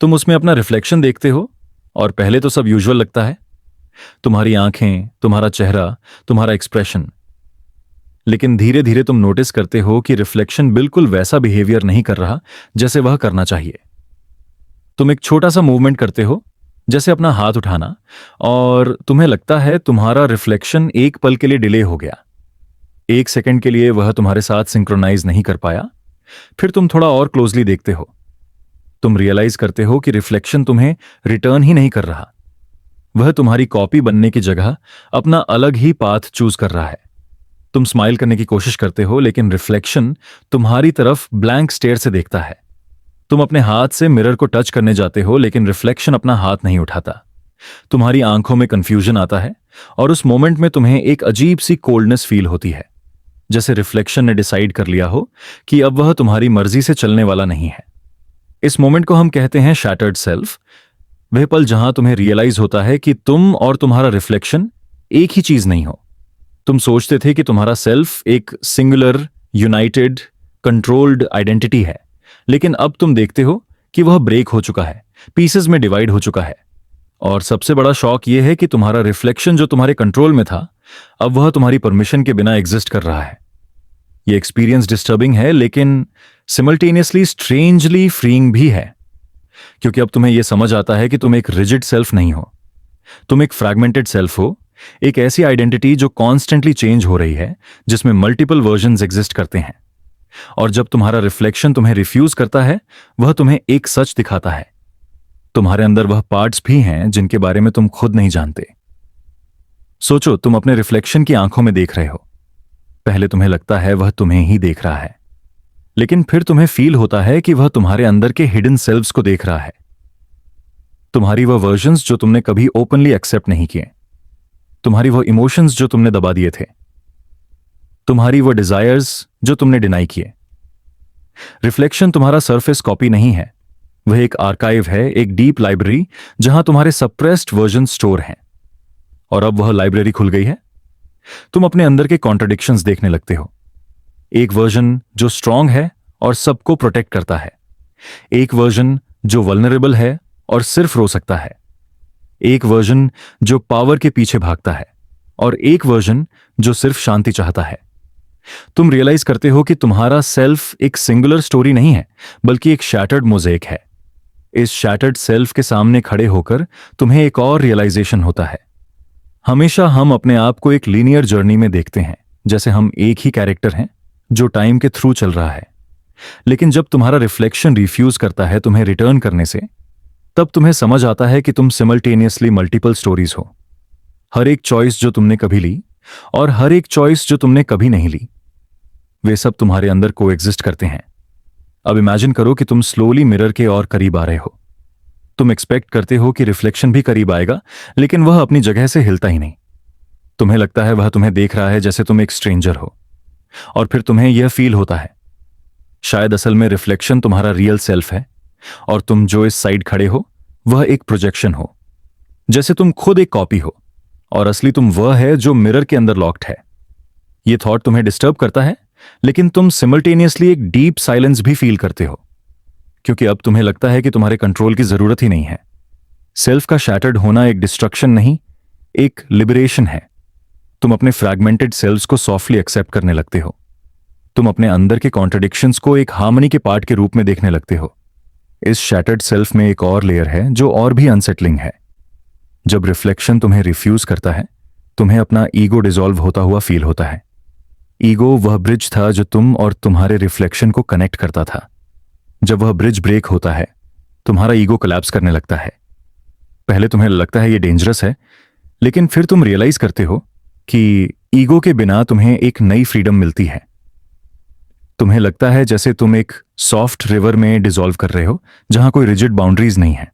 तुम उसमें अपना रिफ्लेक्शन देखते हो, और पहले तो सब यूजुअल लगता है, तुम्हारी आंखें, तुम्हारा चेहरा, तुम्हारा एक्सप्रेशन। लेकिन धीरे धीरे तुम नोटिस करते हो कि रिफ्लेक्शन बिल्कुल वैसा बिहेवियर नहीं कर रहा जैसे वह करना चाहिए। तुम एक छोटा सा मूवमेंट करते हो, जैसे अपना हाथ उठाना, और तुम्हें लगता है तुम्हारा रिफ्लेक्शन एक पल के लिए डिले हो गया, एक सेकंड के लिए वह तुम्हारे साथ सिंक्रोनाइज नहीं कर पाया। फिर तुम थोड़ा और क्लोजली देखते हो, तुम रियलाइज करते हो कि रिफ्लेक्शन तुम्हें रिटर्न ही नहीं कर रहा, वह तुम्हारी कॉपी बनने की जगह अपना अलग ही पाथ चूज कर रहा है। तुम स्माइल करने की कोशिश करते हो, लेकिन रिफ्लेक्शन तुम्हारी तरफ ब्लैंक स्टेयर से देखता है। तुम अपने हाथ से मिरर को टच करने जाते हो, लेकिन रिफ्लेक्शन अपना हाथ नहीं उठाता। तुम्हारी आंखों में कंफ्यूजन आता है, और उस मोमेंट में तुम्हें एक अजीब सी कोल्डनेस फील होती है, जैसे रिफ्लेक्शन ने डिसाइड कर लिया हो कि अब वह तुम्हारी मर्जी से चलने वाला नहीं है। इस मोमेंट को हम कहते हैं शैटर्ड सेल्फ। वह पल जहां तुम्हें रियलाइज होता है कि तुम और तुम्हारा रिफ्लेक्शन एक ही चीज नहीं हो। तुम सोचते थे कि तुम्हारा सेल्फ एक सिंगुलर, यूनाइटेड, कंट्रोल्ड आइडेंटिटी है, लेकिन अब तुम देखते हो कि वह ब्रेक हो चुका है, पीसेस में डिवाइड हो चुका है। और सबसे बड़ा शॉक यह है कि तुम्हारा रिफ्लेक्शन जो तुम्हारे कंट्रोल में था, अब वह तुम्हारी परमिशन के बिना एग्जिस्ट कर रहा है। यह एक्सपीरियंस डिस्टर्बिंग है, लेकिन सिमल्टेनियसली स्ट्रेंजली फ्रीइंग भी है, क्योंकि अब तुम्हें यह समझ आता है कि तुम एक रिजिड सेल्फ नहीं हो, तुम एक फ्रैगमेंटेड सेल्फ हो, एक ऐसी आइडेंटिटी जो कॉन्स्टेंटली चेंज हो रही है, जिसमें मल्टीपल वर्जन्स एग्जिस्ट करते हैं। और जब तुम्हारा रिफ्लेक्शन तुम्हें रिफ्यूज करता है, वह तुम्हें एक सच दिखाता है, तुम्हारे अंदर वह पार्ट्स भी हैं जिनके बारे में तुम खुद नहीं जानते। सोचो, तुम अपने रिफ्लेक्शन की आंखों में देख रहे हो। पहले तुम्हें लगता है वह तुम्हें ही देख रहा है, लेकिन फिर तुम्हें फील होता है कि वह तुम्हारे अंदर के हिडन सेल्व्स को देख रहा है, तुम्हारी वह वर्जन्स जो तुमने कभी ओपनली एक्सेप्ट नहीं किए, तुम्हारी वह इमोशंस जो तुमने दबा दिए थे, तुम्हारी वह डिजायर्स जो तुमने डिनाई किए। रिफ्लेक्शन तुम्हारा सरफेस कॉपी नहीं है, वह एक आर्काइव है, एक डीप लाइब्रेरी जहां तुम्हारे सप्रेस्ड वर्जन स्टोर हैं। और अब वह लाइब्रेरी खुल गई है। तुम अपने अंदर के कॉन्ट्रडिक्शंस देखने लगते हो। एक वर्जन जो स्ट्रांग है और सबको प्रोटेक्ट करता है, एक वर्जन जो वल्नरेबल है और सिर्फ रो सकता है, एक वर्जन जो पावर के पीछे भागता है, और एक वर्जन जो सिर्फ शांति चाहता है। तुम रियलाइज करते हो कि तुम्हारा सेल्फ एक सिंगुलर स्टोरी नहीं है, बल्कि एक शैटर्ड मोज़ेक है। इस शैटर्ड सेल्फ के सामने खड़े होकर तुम्हें एक और रियलाइजेशन होता है। हमेशा हम अपने आप को एक लीनियर जर्नी में देखते हैं, जैसे हम एक ही कैरेक्टर हैं जो टाइम के थ्रू चल रहा है। लेकिन जब तुम्हारा रिफ्लेक्शन रिफ्यूज करता है तुम्हें रिटर्न करने से, तब तुम्हें समझ आता है कि तुम सिमल्टेनियसली मल्टीपल स्टोरीज हो। हर एक चॉइस जो तुमने कभी ली और हर एक चॉइस जो तुमने कभी नहीं ली, वे सब तुम्हारे अंदर कोएग्जिस्ट करते हैं। अब इमेजिन करो कि तुम स्लोली मिरर के और करीब आ रहे हो। तुम एक्सपेक्ट करते हो कि रिफ्लेक्शन भी करीब आएगा, लेकिन वह अपनी जगह से हिलता ही नहीं। तुम्हें लगता है वह तुम्हें देख रहा है जैसे तुम एक स्ट्रेंजर हो, और फिर तुम्हें यह फील होता है शायद असल में रिफ्लेक्शन तुम्हारा रियल सेल्फ है, और तुम जो इस साइड खड़े हो वह एक प्रोजेक्शन हो, जैसे तुम खुद एक कॉपी हो और असली तुम वह है जो मिरर के अंदर लॉक्ड है। यह थॉट तुम्हें डिस्टर्ब करता है, लेकिन तुम सिमल्टेनियसली एक डीप साइलेंस भी फील करते हो, क्योंकि अब तुम्हें लगता है कि तुम्हारे कंट्रोल की जरूरत ही नहीं है। सेल्फ का शैटर्ड होना एक डिस्ट्रक्शन नहीं, एक लिबरेशन है। तुम अपने फ्रैगमेंटेड सेल्व्स को सॉफ्टली एक्सेप्ट करने लगते हो। तुम अपने अंदर के कॉन्ट्रडिक्शंस को एक हार्मनी के पार्ट के रूप में देखने लगते हो। इस शैटर्ड सेल्फ में एक और लेयर है जो और भी अनसेटलिंग है। जब रिफ्लेक्शन तुम्हें रिफ्यूज करता है, तुम्हें अपना ईगो डिसॉल्व होता हुआ फील होता है। ईगो वह ब्रिज था जो तुम और तुम्हारे रिफ्लेक्शन को कनेक्ट करता था। जब वह ब्रिज ब्रेक होता है, तुम्हारा ईगो कोलैप्स करने लगता है। पहले तुम्हें लगता है यह डेंजरस है, लेकिन फिर तुम रियलाइज करते हो कि ईगो के बिना तुम्हें एक नई फ्रीडम मिलती है। तुम्हें लगता है जैसे तुम एक सॉफ्ट रिवर में डिसॉल्व कर रहे हो, जहां कोई रिजिड बाउंड्रीज नहीं है।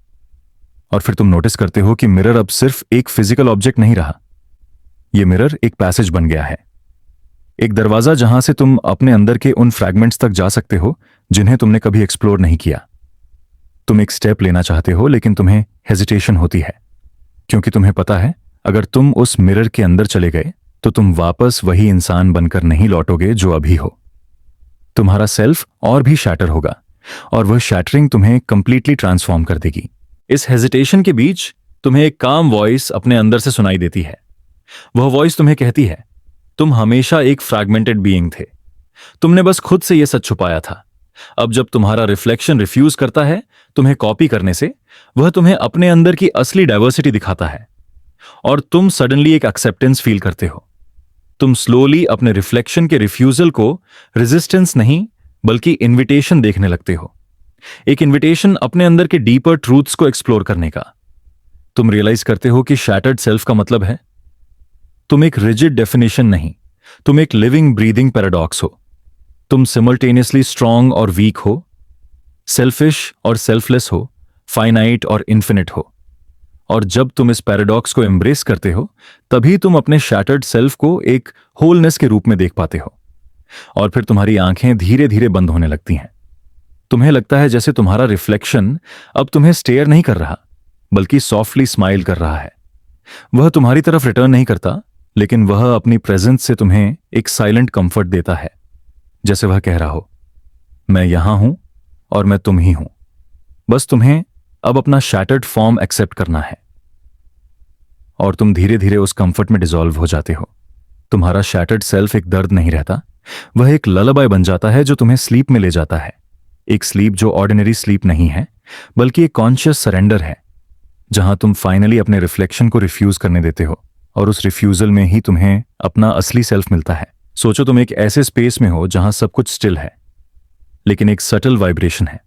और फिर तुम नोटिस करते हो कि मिरर अब सिर्फ एक फिजिकल ऑब्जेक्ट नहीं रहा। यह मिरर एक पैसेज बन गया है, एक दरवाजा जहां से तुम अपने अंदर के उन फ्रैगमेंट्स तक जा सकते हो जिन्हें तुमने कभी एक्सप्लोर नहीं किया। तुम एक स्टेप लेना चाहते हो, लेकिन तुम्हें हेजिटेशन होती है, क्योंकि तुम्हें पता है अगर तुम उस मिरर के अंदर चले गए तो तुम वापस वही इंसान बनकर नहीं लौटोगे जो अभी हो। तुम्हारा सेल्फ और भी शैटर होगा, और वह शैटरिंग तुम्हें कंप्लीटली ट्रांसफॉर्म कर देगी। इस हेजिटेशन के बीच तुम्हें एक काम वॉइस अपने अंदर से सुनाई देती है। वह वॉइस तुम्हें कहती है, तुम हमेशा एक फ्रैगमेंटेड बीइंग थे, तुमने बस खुद से यह सच छुपाया था। अब जब तुम्हारा रिफ्लेक्शन रिफ्यूज करता है तुम्हें कॉपी करने से, वह तुम्हें अपने अंदर की असली डाइवर्सिटी दिखाता है और तुम सडनली एक एक्सेप्टेंस फील करते हो। तुम स्लोली अपने रिफ्लेक्शन के रिफ्यूजल को रेजिस्टेंस नहीं बल्कि इन्विटेशन देखने लगते हो, एक इन्विटेशन अपने अंदर के डीपर ट्रूथ्स को एक्सप्लोर करने का। तुम रियलाइज करते हो कि शैटर्ड सेल्फ का मतलब है तुम एक रिजिड डेफिनेशन नहीं, तुम एक लिविंग ब्रीदिंग पैराडॉक्स हो। तुम सिमल्टेनियसली स्ट्रांग और वीक हो, सेल्फिश और सेल्फलेस हो, फाइनाइट और इन्फिनिट हो। और जब तुम इस पैराडॉक्स को एम्ब्रेस करते हो तभी तुम अपने शैटर्ड सेल्फ को एक होलनेस के रूप में देख पाते हो। और फिर तुम्हारी आंखें धीरे धीरे बंद होने लगती हैं। तुम्हें लगता है जैसे तुम्हारा रिफ्लेक्शन अब तुम्हें स्टेयर नहीं कर रहा बल्कि सॉफ्टली स्माइल कर रहा है। वह तुम्हारी तरफ रिटर्न नहीं करता, लेकिन वह अपनी प्रेजेंस से तुम्हें एक साइलेंट कंफर्ट देता है, जैसे वह कह रहा हो मैं यहां हूं और मैं तुम ही हूं, बस तुम्हें अब अपना शैटर्ड फॉर्म एक्सेप्ट करना है। और तुम धीरे धीरे उस कंफर्ट में डिसॉल्व हो जाते हो। तुम्हारा शैटर्ड सेल्फ एक दर्द नहीं रहता, वह एक ललाबाई बन जाता है जो तुम्हें स्लीप में ले जाता है। एक स्लीप जो ऑर्डिनरी स्लीप नहीं है बल्कि एक कॉन्शियस सरेंडर है, जहां तुम फाइनली अपने रिफ्लेक्शन को रिफ्यूज करने देते हो और उस रिफ्यूजल में ही तुम्हें अपना असली सेल्फ मिलता है। सोचो तुम एक ऐसे स्पेस में हो जहां सब कुछ स्टिल है, लेकिन एक सटल वाइब्रेशन है।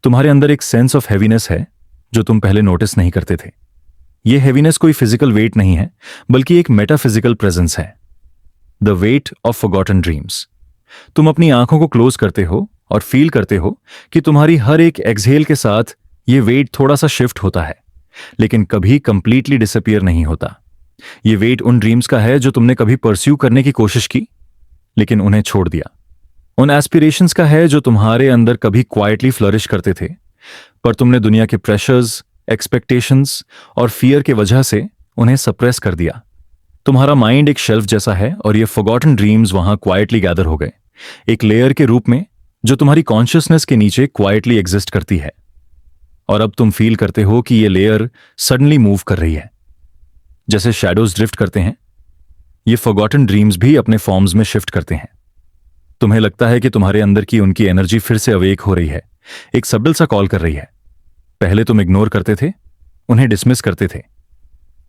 तुम्हारे अंदर एक सेंस ऑफ हैवीनेस है जो तुम पहले नोटिस नहीं करते थे। यह हैवीनेस कोई फिजिकल वेट नहीं है बल्कि एक मेटाफिजिकल प्रेजेंस है, the weight of forgotten dreams. तुम अपनी आंखों को क्लोज करते हो और फील करते हो कि तुम्हारी हर एक एक्सहेल के साथ यह वेट थोड़ा सा शिफ्ट होता है, लेकिन कभी कंप्लीटली डिसअपियर नहीं होता। यह वेट उन ड्रीम्स का है जो तुमने कभी परस्यू करने की कोशिश की लेकिन उन्हें छोड़ दिया, उन एस्पिरेशंस का है जो तुम्हारे अंदर कभी क्वाइटली फ्लरिश करते थे, पर तुमने दुनिया के प्रेशर्स, एक्सपेक्टेशंस और फियर के वजह से उन्हें सप्रेस कर दिया। तुम्हारा माइंड एक शेल्फ जैसा है और ये फॉरगॉटन ड्रीम्स वहां क्वाइटली गैदर हो गए, एक लेयर के रूप में जो तुम्हारी कॉन्शियसनेस के नीचे क्वाइटली एग्जिस्ट करती है। और अब तुम फील करते हो कि ये लेयर सडनली मूव कर रही है, जैसे शैडोज ड्रिफ्ट करते हैं। ये फॉरगॉटन ड्रीम्स भी अपने फॉर्म्स में शिफ्ट करते हैं। तुम्हें लगता है कि तुम्हारे अंदर की उनकी एनर्जी फिर से अवेक हो रही है, एक सबल सा कॉल कर रही है। पहले तुम इग्नोर करते थे, उन्हें डिसमिस करते थे,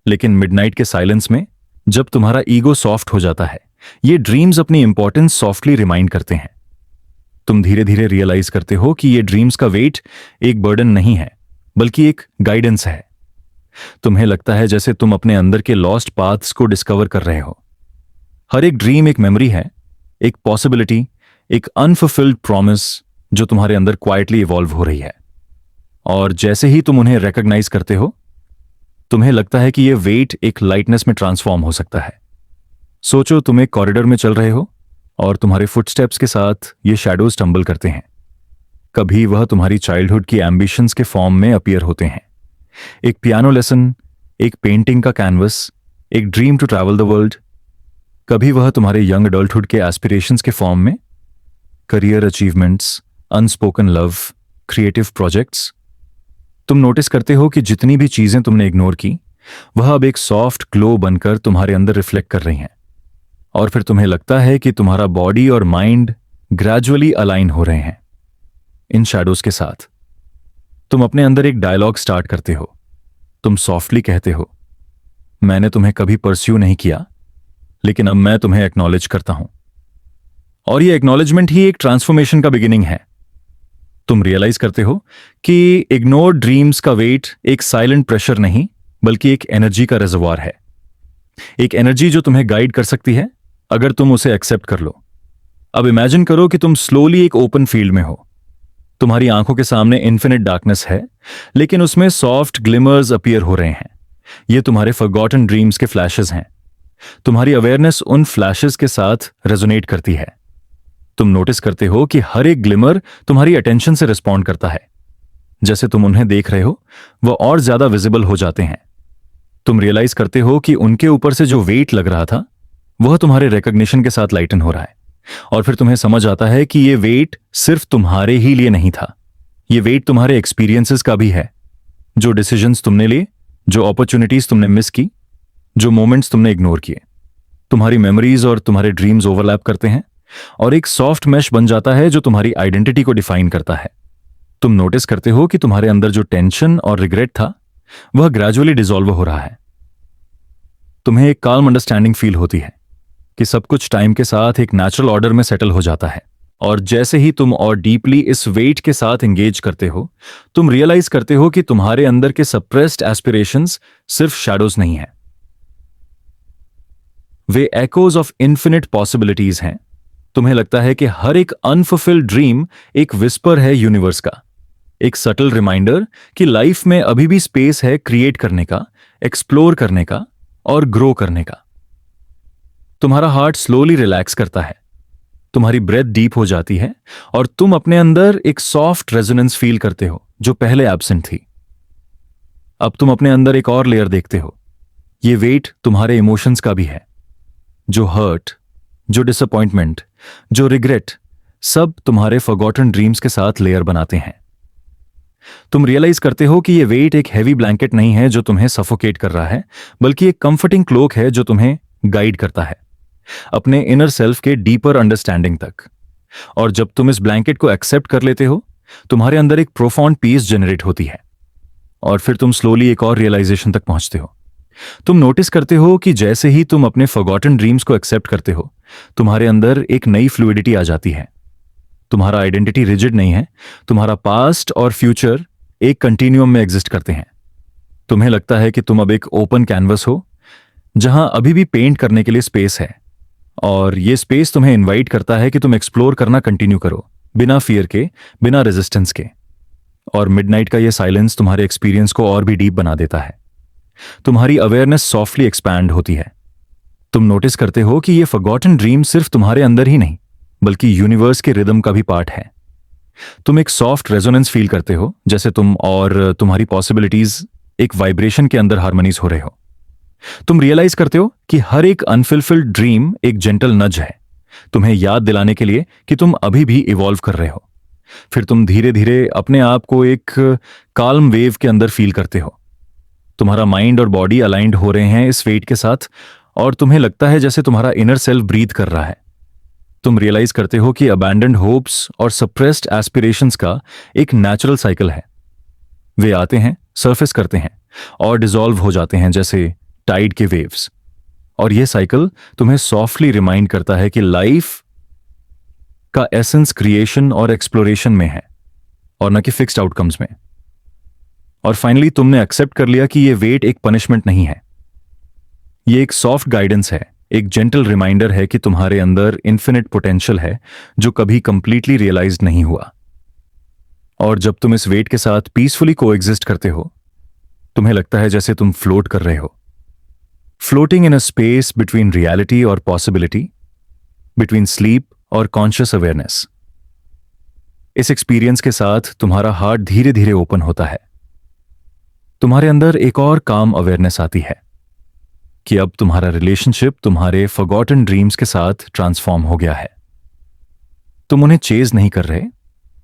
लेकिन मिडनाइट के साइलेंस में जब तुम्हारा ईगो सॉफ्ट हो जाता है, ये ड्रीम्स अपनी इंपॉर्टेंस सॉफ्टली रिमाइंड करते हैं। तुम धीरे धीरे रियलाइज करते हो कि ये ड्रीम्स का वेट एक बर्डन नहीं है बल्कि एक गाइडेंस है। तुम्हें लगता है जैसे तुम अपने अंदर के लॉस्ट पाथ्स को डिस्कवर कर रहे हो। हर एक ड्रीम एक मेमोरी है, एक पॉसिबिलिटी, एक अनफुलफिल्ड प्रॉमिस जो तुम्हारे अंदर क्वाइटली इवॉल्व हो रही है। और जैसे ही तुम उन्हें रिकॉग्नाइज करते हो, तुम्हें लगता है कि यह वेट एक लाइटनेस में ट्रांसफॉर्म हो सकता है। सोचो तुम एक कॉरिडोर में चल रहे हो और तुम्हारे फुटस्टेप्स के साथ ये शैडोज टंबल करते हैं। कभी वह तुम्हारी चाइल्डहुड की एम्बिशंस के फॉर्म में अपीयर होते हैं, एक पियानो लेसन, एक पेंटिंग का कैनवस, एक dream to travel the world. कभी वह तुम्हारे यंग अडल्टहुड के एस्पिरेशंस के फॉर्म में, career achievements, unspoken love, creative projects. तुम नोटिस करते हो कि जितनी भी चीजें तुमने इग्नोर की वह अब एक सॉफ्ट ग्लो बनकर तुम्हारे अंदर रिफ्लेक्ट कर रही हैं। और फिर तुम्हें लगता है कि तुम्हारा बॉडी और माइंड ग्रेजुअली अलाइन हो रहे हैं इन शैडोज के साथ। तुम अपने अंदर एक डायलॉग स्टार्ट करते हो। तुम सॉफ्टली कहते हो, मैंने तुम्हें कभी परस्यू नहीं किया, लेकिन अब मैं तुम्हें एक्नॉलेज करता हूं। और यह एक्नॉलेजमेंट ही एक ट्रांसफॉर्मेशन का बिगिनिंग है। तुम रियलाइज करते हो कि इग्नोर्ड ड्रीम्स का वेट एक साइलेंट प्रेशर नहीं बल्कि एक एनर्जी का रिजर्वॉयर है, एक एनर्जी जो तुम्हें गाइड कर सकती है अगर तुम उसे एक्सेप्ट कर लो। अब इमेजिन करो कि तुम स्लोली एक ओपन फील्ड में हो। तुम्हारी आंखों के सामने इन्फिनिट डार्कनेस है, लेकिन उसमें सॉफ्ट ग्लिमर्स अपीयर हो रहे हैं। ये तुम्हारे फॉरगॉटन ड्रीम्स के फ्लैशेस हैं। तुम्हारी अवेयरनेस उन फ्लैशेस के साथ रेजोनेट करती है। तुम नोटिस करते हो कि हर एक ग्लिमर तुम्हारी अटेंशन से रिस्पॉन्ड करता है। जैसे तुम उन्हें देख रहे हो वह और ज्यादा विजिबल हो जाते हैं। तुम रियलाइज करते हो कि उनके ऊपर से जो वेट लग रहा था वह तुम्हारे रिकॉग्निशन के साथ लाइटन हो रहा है। और फिर तुम्हें समझ आता है कि यह वेट सिर्फ तुम्हारे ही लिए नहीं था, यह वेट तुम्हारे एक्सपीरियंसेस का भी है। जो डिसीजंस तुमने लिए, जो अपॉर्चुनिटीज तुमने मिस की, जो मोमेंट्स तुमने इग्नोर किए। तुम्हारी मेमोरीज और तुम्हारे ड्रीम्स ओवरलैप करते हैं, और एक सॉफ्ट मैश बन जाता है जो तुम्हारी आइडेंटिटी को डिफाइन करता है। तुम नोटिस करते हो कि तुम्हारे अंदर जो टेंशन और रिग्रेट था वह ग्रेजुअली डिसॉल्व हो रहा है। तुम्हें एक काल्म अंडरस्टैंडिंग फील होती है कि सब कुछ टाइम के साथ एक नेचुरल ऑर्डर में सेटल हो जाता है। और जैसे ही तुम और डीपली इस वेट के साथ एंगेज करते हो, तुम रियलाइज करते हो कि तुम्हारे अंदर के सप्रेस्ड एस्पिरेशंस सिर्फ शैडोज नहीं हैं, वे एकोज ऑफ इन्फिनिट पॉसिबिलिटीज हैं। तुम्हें लगता है कि हर एक अनफुलफिल्ड ड्रीम एक विस्पर है यूनिवर्स का, एक सटल रिमाइंडर कि लाइफ में अभी भी स्पेस है क्रिएट करने का, एक्सप्लोर करने का और ग्रो करने का। तुम्हारा हार्ट स्लोली रिलैक्स करता है, तुम्हारी ब्रेथ डीप हो जाती है और तुम अपने अंदर एक सॉफ्ट रेजोनेंस फील करते हो जो पहले एब्सेंट थी। अब तुम अपने अंदर एक और लेयर देखते हो। ये वेट तुम्हारे इमोशंस का भी है, जो हर्ट, जो डिसअपॉइंटमेंट, जो रिग्रेट, सब तुम्हारे फॉरगॉटन ड्रीम्स के साथ लेयर बनाते हैं। तुम रियलाइज करते हो कि ये वेट एक हैवी ब्लैंकेट नहीं है जो तुम्हें सफोकेट कर रहा है, बल्कि एक कंफर्टिंग क्लोक है जो तुम्हें गाइड करता है अपने इनर सेल्फ के डीपर अंडरस्टैंडिंग तक। और जब तुम इस ब्लैंकेट को एक्सेप्ट कर लेते हो, तुम्हारे अंदर एक प्रोफाउंड पीस जनरेट होती है। और फिर तुम स्लोली एक और रियलाइजेशन तक पहुंचते हो। तुम नोटिस करते हो कि जैसे ही तुम अपने फॉरगॉटन ड्रीम्स को एक्सेप्ट करते हो, तुम्हारे अंदर एक नई फ्लूइडिटी आ जाती है। तुम्हारा आइडेंटिटी रिजिड नहीं है, तुम्हारा पास्ट और फ्यूचर एक कंटिन्यूम में एग्जिस्ट करते हैं। तुम्हें लगता है कि तुम अब एक ओपन कैनवस हो जहां अभी भी पेंट करने के लिए स्पेस है, और ये स्पेस तुम्हें इनवाइट करता है कि तुम एक्सप्लोर करना कंटिन्यू करो, बिना फियर के, बिना रेजिस्टेंस के। और मिडनाइट का ये साइलेंस तुम्हारे एक्सपीरियंस को और भी डीप बना देता है। तुम्हारी अवेयरनेस सॉफ्टली एक्सपैंड होती है। तुम नोटिस करते हो कि ये फॉरगॉटन ड्रीम सिर्फ तुम्हारे अंदर ही नहीं, बल्कि यूनिवर्स के रिदम का भी पार्ट है। तुम एक सॉफ्ट रेजोनेंस फील करते हो, जैसे तुम और तुम्हारी पॉसिबिलिटीज एक वाइब्रेशन के अंदर हार्मोनीज हो रहे हो। तुम रियलाइज करते हो कि हर एक अनफुलफिल्ड ड्रीम एक जेंटल नज है, तुम्हें याद दिलाने के लिए कि तुम अभी भी इवॉल्व कर रहे हो। फिर तुम धीरे धीरे अपने आप को एक काल्म वेव के अंदर फील करते हो। तुम्हारा माइंड और बॉडी अलाइंड हो रहे हैं इस वेट के साथ, और तुम्हें लगता है जैसे तुम्हारा इनर सेल्फ ब्रीथ कर रहा है। तुम रियलाइज करते हो कि अबैंडन्ड होप्स और सप्रेस्ड एस्पिरेशंस का एक नेचुरल साइकिल है। वे आते हैं, सरफेस करते हैं और डिसॉल्व हो जाते हैं जैसे टाइड के वेव्स। और यह साइकिल तुम्हें सॉफ्टली रिमाइंड करता है कि लाइफ का एसेंस क्रिएशन और एक्सप्लोरेशन में है, और न कि फिक्स्ड आउटकम्स में। और फाइनली तुमने एक्सेप्ट कर लिया कि यह वेट एक पनिशमेंट नहीं है, यह एक सॉफ्ट गाइडेंस है, एक जेंटल रिमाइंडर है कि तुम्हारे अंदर इन्फिनिट पोटेंशियल है जो कभी कंप्लीटली रियलाइज नहीं हुआ। और जब तुम इस वेट के साथ पीसफुली कोएग्जिस्ट करते हो, तुम्हें लगता है जैसे तुम फ्लोट कर रहे हो, floating in a space between reality और पॉसिबिलिटी, बिटवीन स्लीप और कॉन्शियस अवेयरनेस। इस एक्सपीरियंस के साथ तुम्हारा हार्ट धीरे धीरे ओपन होता है। तुम्हारे अंदर एक और काम अवेयरनेस आती है कि अब तुम्हारा रिलेशनशिप तुम्हारे फॉरगॉटन ड्रीम्स के साथ ट्रांसफॉर्म हो गया है। तुम उन्हें चेज नहीं कर रहे,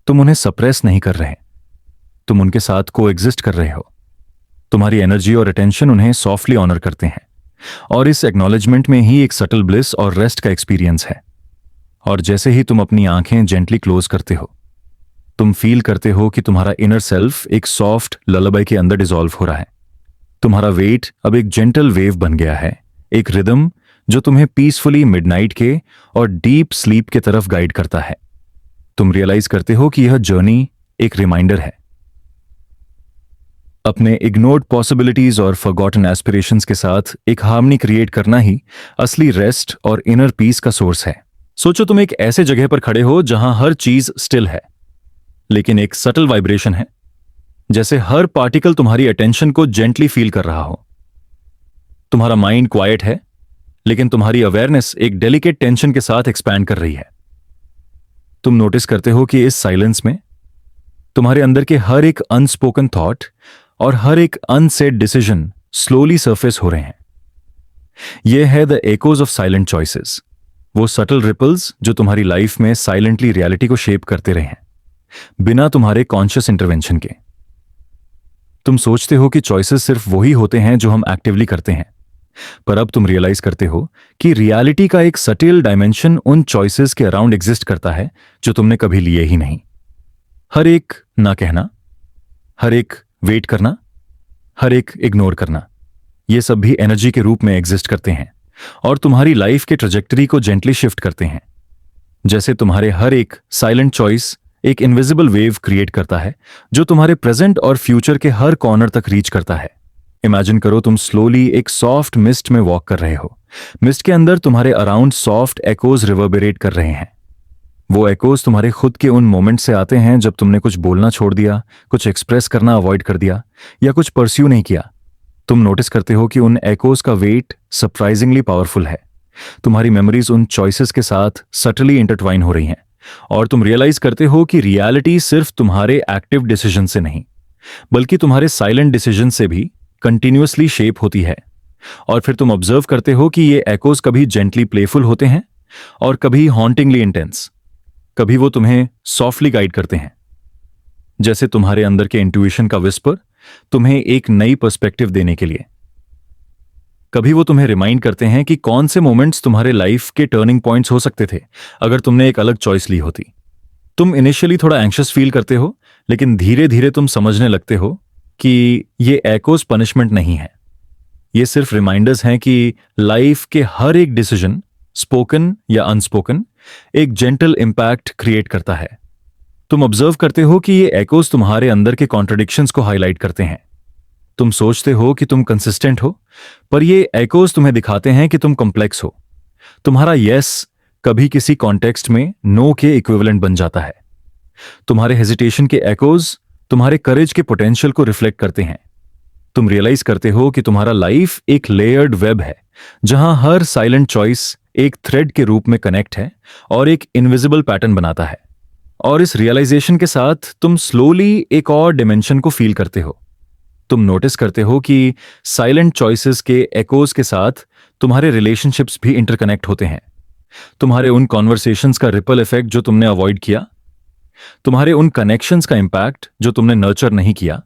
तुम उन्हें सप्रेस नहीं कर रहे, तुम उनके साथ कोएग्जिस्ट कर रहे हो। तुम्हारी एनर्जी और अटेंशन उन्हें सॉफ्टली ऑनर करते हैं, और इस एक्नॉलेजमेंट में ही एक सटल ब्लिस और रेस्ट का एक्सपीरियंस है। और जैसे ही तुम अपनी आंखें जेंटली क्लोज करते हो, तुम फील करते हो कि तुम्हारा इनर सेल्फ एक सॉफ्ट ललबाई के अंदर डिसॉल्व हो रहा है। तुम्हारा वेट अब एक जेंटल वेव बन गया है, एक रिदम जो तुम्हें पीसफुली मिडनाइट के और डीप स्लीप के तरफ गाइड करता है। तुम रियलाइज करते हो कि यह जर्नी एक रिमाइंडर है। अपने इग्नोर्ड पॉसिबिलिटीज और फॉरगॉटन एस्पिरेशंस के साथ एक हार्मनी क्रिएट करना ही असली रेस्ट और इनर पीस का सोर्स है। सोचो तुम एक ऐसे जगह पर खड़े हो जहां हर चीज स्टिल है, लेकिन एक सटल वाइब्रेशन है, जैसे हर पार्टिकल तुम्हारी अटेंशन को जेंटली फील कर रहा हो। तुम्हारा माइंड क्वाइट है, लेकिन तुम्हारी अवेयरनेस एक डेलिकेट टेंशन के साथ एक्सपैंड कर रही है। तुम नोटिस करते हो कि इस साइलेंस में तुम्हारे अंदर के हर एक अनस्पोकन थॉट और हर एक अनसेड डिसीजन स्लोली सरफेस हो रहे हैं। यह है the echoes of silent choices, वो सटल रिपल्स जो तुम्हारी लाइफ में साइलेंटली रियलिटी को शेप करते रहे हैं, बिना तुम्हारे कॉन्शियस इंटरवेंशन के। तुम सोचते हो कि चॉइसेस सिर्फ वही होते हैं जो हम एक्टिवली करते हैं, पर अब तुम रियलाइज करते हो कि रियलिटी का एक सटिल डायमेंशन उन चॉइसेस के अराउंड एग्जिस्ट करता है जो तुमने कभी लिए ही नहीं। हर एक ना कहना, हर एक वेट करना, हर एक इग्नोर करना, ये सब भी एनर्जी के रूप में एग्जिस्ट करते हैं और तुम्हारी लाइफ के ट्रेजेक्टरी को जेंटली शिफ्ट करते हैं। जैसे तुम्हारे हर एक साइलेंट चॉइस एक इनविजिबल वेव क्रिएट करता है जो तुम्हारे प्रेजेंट और फ्यूचर के हर कॉर्नर तक रीच करता है। इमेजिन करो तुम स्लोली एक सॉफ्ट मिस्ट में वॉक कर रहे हो। मिस्ट के अंदर तुम्हारे अराउंड सॉफ्ट एकोज रिवर्बरेट कर रहे हैं। वो एकोज तुम्हारे खुद के उन मोमेंट से आते हैं जब तुमने कुछ बोलना छोड़ दिया, कुछ एक्सप्रेस करना अवॉइड कर दिया या कुछ परस्यू नहीं किया। तुम नोटिस करते हो कि उन एकोज का वेट सरप्राइजिंगली पावरफुल है। तुम्हारी मेमोरीज उन चॉइसेस के साथ सटली इंटरट्वाइन हो रही हैं और तुम रियलाइज करते हो कि रियलिटी सिर्फ तुम्हारे एक्टिव डिसीजन से नहीं बल्कि तुम्हारे साइलेंट डिसीजन से भी कंटिन्यूअसली शेप होती है। और फिर तुम ऑब्जर्व करते हो कि ये एकोज कभी जेंटली प्लेफुल होते हैं और कभी हॉन्टिंगली इंटेंस। कभी वो तुम्हें सॉफ्टली गाइड करते हैं, जैसे तुम्हारे अंदर के इंट्यूशन का विस्पर तुम्हें एक नई पर्सपेक्टिव देने के लिए। कभी वो तुम्हें रिमाइंड करते हैं कि कौन से मोमेंट्स तुम्हारे लाइफ के टर्निंग पॉइंट्स हो सकते थे अगर तुमने एक अलग चॉइस ली होती। तुम इनिशियली थोड़ा एंग्शियस फील करते हो, लेकिन धीरे धीरे तुम समझने लगते हो कि ये एकोज पनिशमेंट नहीं है। ये सिर्फ रिमाइंडर्स हैं कि लाइफ के हर एक डिसीजन, स्पोकन या अनस्पोकन, एक जेंटल इंपैक्ट क्रिएट करता है। तुम ऑब्जर्व करते हो कि ये एकोज तुम्हारे अंदर के कॉन्ट्रडिक्शंस को हाईलाइट करते हैं। तुम सोचते हो कि तुम कंसिस्टेंट हो, पर ये एकोज तुम्हें दिखाते हैं कि तुम कॉम्प्लेक्स हो। तुम्हारा यस कभी किसी कॉन्टेक्स्ट में नो के इक्विवेलेंट बन जाता है। तुम्हारे हेजिटेशन के एकोज तुम्हारे करेज के पोटेंशियल को रिफ्लेक्ट करते हैं। तुम रियलाइज करते हो कि तुम्हारा लाइफ एक लेयर्ड वेब है जहां हर साइलेंट चॉइस एक थ्रेड के रूप में कनेक्ट है और एक इनविजिबल पैटर्न बनाता है। और इस रियलाइजेशन के साथ तुम स्लोली एक और डिमेंशन को फील करते हो। तुम नोटिस करते हो कि साइलेंट चॉइसेस के एकोज के साथ तुम्हारे रिलेशनशिप्स भी इंटरकनेक्ट होते हैं। तुम्हारे उन कॉन्वर्सेशंस का रिपल इफेक्ट जो तुमने अवॉइड किया, तुम्हारे उन कनेक्शंस का इंपैक्ट जो तुमने नर्चर नहीं किया,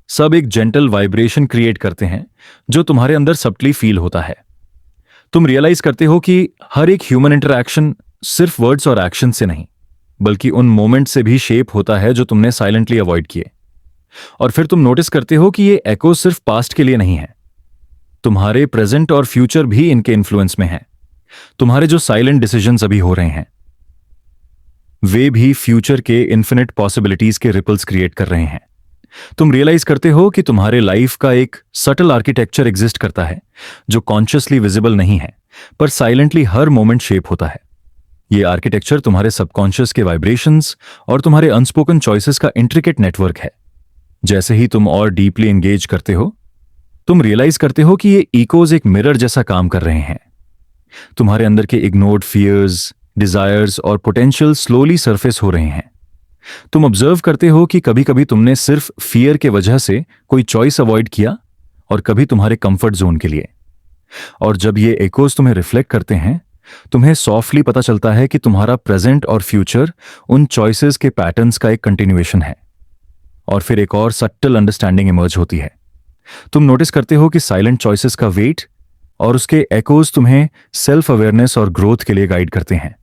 सब एक जेंटल वाइब्रेशन क्रिएट करते हैं जो तुम्हारे अंदर सबटली फील होता है। तुम रियलाइज करते हो कि हर एक ह्यूमन इंटरैक्शन सिर्फ वर्ड्स और एक्शन से नहीं बल्कि उन मोमेंट से भी शेप होता है जो तुमने साइलेंटली अवॉइड किए। और फिर तुम नोटिस करते हो कि ये एको सिर्फ पास्ट के लिए नहीं है, तुम्हारे प्रेजेंट और फ्यूचर भी इनके इन्फ्लुएंस में है। तुम्हारे जो साइलेंट डिसीजंस अभी हो रहे हैं वे भी फ्यूचर के इन्फिनिट पॉसिबिलिटीज के रिपल्स क्रिएट कर रहे हैं। तुम रियलाइज करते हो कि तुम्हारे लाइफ का एक सटल आर्किटेक्चर एग्जिस्ट करता है जो कॉन्शियसली विजिबल नहीं है पर साइलेंटली हर मोमेंट शेप होता है। ये आर्किटेक्चर तुम्हारे सबकॉन्शियस के वाइब्रेशंस और तुम्हारे अनस्पोकन चॉइसेस का इंट्रिकेट नेटवर्क है। जैसे ही तुम और डीपली एंगेज करते हो, तुम रियलाइज करते हो कि ये इकोज एक मिरर जैसा काम कर रहे हैं। तुम्हारे अंदर के इग्नोर्ड फियर्स, डिजायर्स और पोटेंशियल स्लोली सरफेस हो रहे हैं। तुम ऑब्जर्व करते हो कि कभी कभी तुमने सिर्फ फियर के वजह से कोई चॉइस अवॉइड किया और कभी तुम्हारे कंफर्ट जोन के लिए। और जब ये एकोज तुम्हें रिफ्लेक्ट करते हैं, तुम्हें सॉफ्टली पता चलता है कि तुम्हारा प्रेजेंट और फ्यूचर उन चॉइसेस के पैटर्न्स का एक कंटिन्यूएशन है। और फिर एक और सटल अंडरस्टैंडिंग इमर्ज होती है। तुम नोटिस करते हो कि साइलेंट चॉइसेस का वेट और उसके एकोज तुम्हें सेल्फ अवेयरनेस और ग्रोथ के लिए गाइड करते हैं।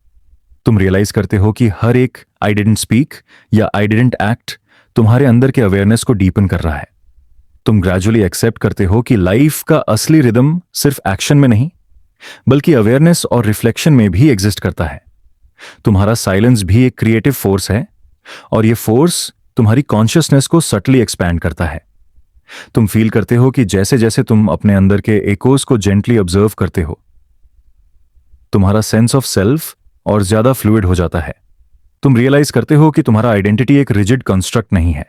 तुम रियलाइज करते हो कि हर एक आई डिडंट स्पीक या आई डिडंट एक्ट तुम्हारे अंदर के अवेयरनेस को डीपन कर रहा है। तुम ग्रेजुअली एक्सेप्ट करते हो कि लाइफ का असली रिदम सिर्फ एक्शन में नहीं बल्कि अवेयरनेस और रिफ्लेक्शन में भी एग्जिस्ट करता है। तुम्हारा साइलेंस भी एक क्रिएटिव फोर्स है और ये फोर्स तुम्हारी कॉन्शियसनेस को सटली एक्सपैंड करता है। तुम फील करते हो कि जैसे जैसे तुम अपने अंदर के एकोज को जेंटली ऑब्जर्व करते हो, तुम्हारा सेंस ऑफ सेल्फ और ज्यादा फ्लूइड हो जाता है। तुम रियलाइज करते हो कि तुम्हारा आइडेंटिटी एक रिजिड कंस्ट्रक्ट नहीं है,